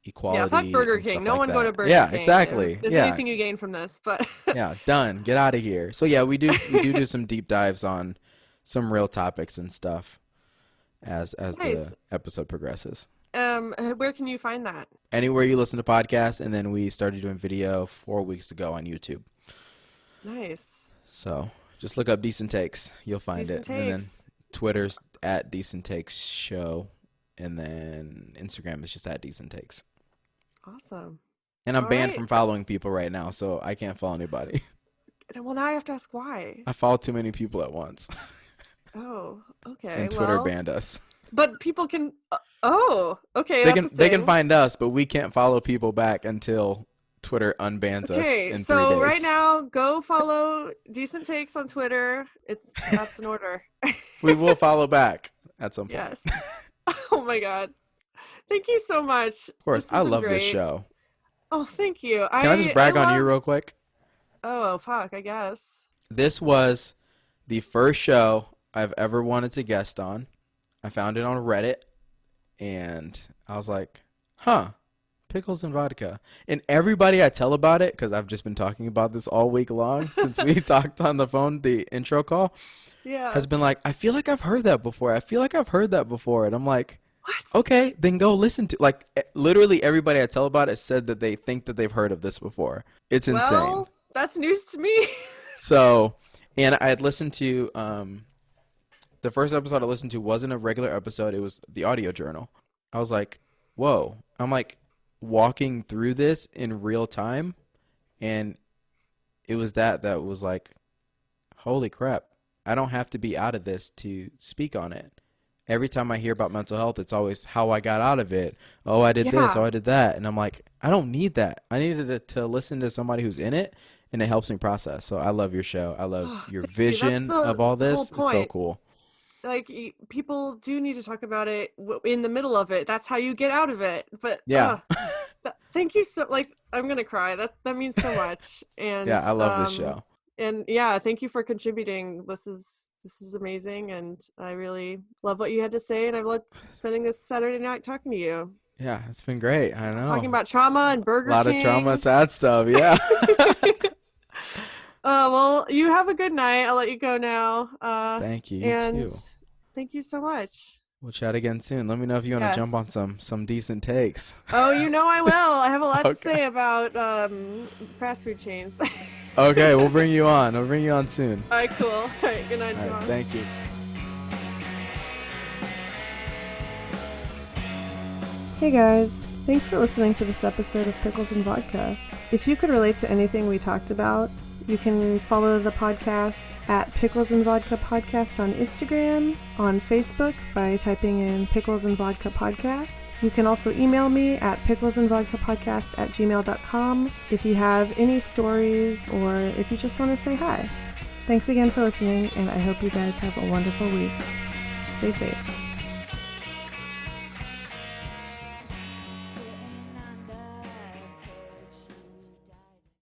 Speaker 1: equality.
Speaker 2: Yeah, fuck Burger King. No one go to Burger King.
Speaker 1: Yeah, exactly.
Speaker 2: If there's anything you gain from this, but
Speaker 1: yeah, done. Get out of here. So yeah, we do some deep dives on some real topics and stuff as nice. The episode progresses.
Speaker 2: Where can you find that?
Speaker 1: Anywhere you listen to podcasts, and then we started doing video 4 weeks ago on YouTube.
Speaker 2: Nice.
Speaker 1: So just look up Decent Takes. You'll find
Speaker 2: Decent
Speaker 1: it.
Speaker 2: Takes.
Speaker 1: And then Twitter's at Decent Takes Show, and then Instagram is just at Decent Takes.
Speaker 2: Awesome.
Speaker 1: And I'm banned from following people right now, so I can't follow anybody.
Speaker 2: Well, now I have to ask why.
Speaker 1: I follow too many people at once.
Speaker 2: Oh, okay.
Speaker 1: And Twitter banned us.
Speaker 2: But people can. Oh, okay.
Speaker 1: They can find us, but we can't follow people back until Twitter unbans us in 3 days.
Speaker 2: So right now, go follow Decent Takes on Twitter. That's an order.
Speaker 1: We will follow back at some point.
Speaker 2: Yes. Oh my God. Thank you so much.
Speaker 1: Of course,
Speaker 2: This has
Speaker 1: I
Speaker 2: been
Speaker 1: love this
Speaker 2: great.
Speaker 1: show.
Speaker 2: Oh, thank you.
Speaker 1: Can I just
Speaker 2: I
Speaker 1: brag on you
Speaker 2: love.
Speaker 1: real quick?
Speaker 2: Oh, fuck, I guess.
Speaker 1: This was the first show I've ever wanted to guest on. I found it on Reddit, and I was like, huh, Pickles and Vodka. And everybody I tell about it, because I've just been talking about this all week long since we talked on the phone, the intro call,
Speaker 2: Yeah.
Speaker 1: has been like, I feel like I've heard that before. I feel like I've heard that before. And I'm like,
Speaker 2: What?
Speaker 1: okay, then go listen to, like, literally everybody I tell about it said that they think that they've heard of this before. It's insane.
Speaker 2: Well, that's news to me.
Speaker 1: So, and I had listened to, the first episode I listened to wasn't a regular episode. It was the audio journal. I was like, whoa. I'm like walking through this in real time. And it was that was like, holy crap. I don't have to be out of this to speak on it. Every time I hear about mental health, it's always how I got out of it. Oh, I did this.
Speaker 2: Yeah.
Speaker 1: Oh, I did that. And I'm like, I don't need that. I needed to listen to somebody who's in it, and it helps me process. So I love your show. I love
Speaker 2: Oh,
Speaker 1: your
Speaker 2: thank you. That's
Speaker 1: vision of all
Speaker 2: the whole
Speaker 1: this. It's so
Speaker 2: point.
Speaker 1: cool.
Speaker 2: Like, people do need to talk about it in the middle of it. That's how you get out of it. But
Speaker 1: Yeah.
Speaker 2: thank you so. Like, I'm gonna cry. That means so much. And
Speaker 1: Yeah, I love this show.
Speaker 2: And yeah, thank you for contributing. This is amazing, and I really love what you had to say. And I've loved spending this Saturday night talking to you.
Speaker 1: Yeah, it's been great. I know.
Speaker 2: Talking about trauma and Burger
Speaker 1: A lot
Speaker 2: King.
Speaker 1: of trauma, sad stuff. Yeah.
Speaker 2: Well, you have a good night. I'll let you go now.
Speaker 1: Thank you. You
Speaker 2: And
Speaker 1: too.
Speaker 2: thank you so much.
Speaker 1: We'll chat again soon. Let me know if you want to jump on some decent takes.
Speaker 2: Oh, you know I will. I have a lot to
Speaker 1: Okay.
Speaker 2: say about fast food chains.
Speaker 1: Okay, we'll bring you on. We'll bring you on soon.
Speaker 2: All right, cool. All right, good night,
Speaker 1: All
Speaker 2: John.
Speaker 1: right, thank you.
Speaker 2: Hey guys, thanks for listening to this episode of Pickles and Vodka. If you could relate to anything we talked about, you can follow the podcast at Pickles and Vodka Podcast on Instagram, on Facebook by typing in Pickles and Vodka Podcast. You can also email me at picklesandvodkapodcast@gmail.com if you have any stories or if you just want to say hi. Thanks again for listening, and I hope you guys have a wonderful week. Stay safe.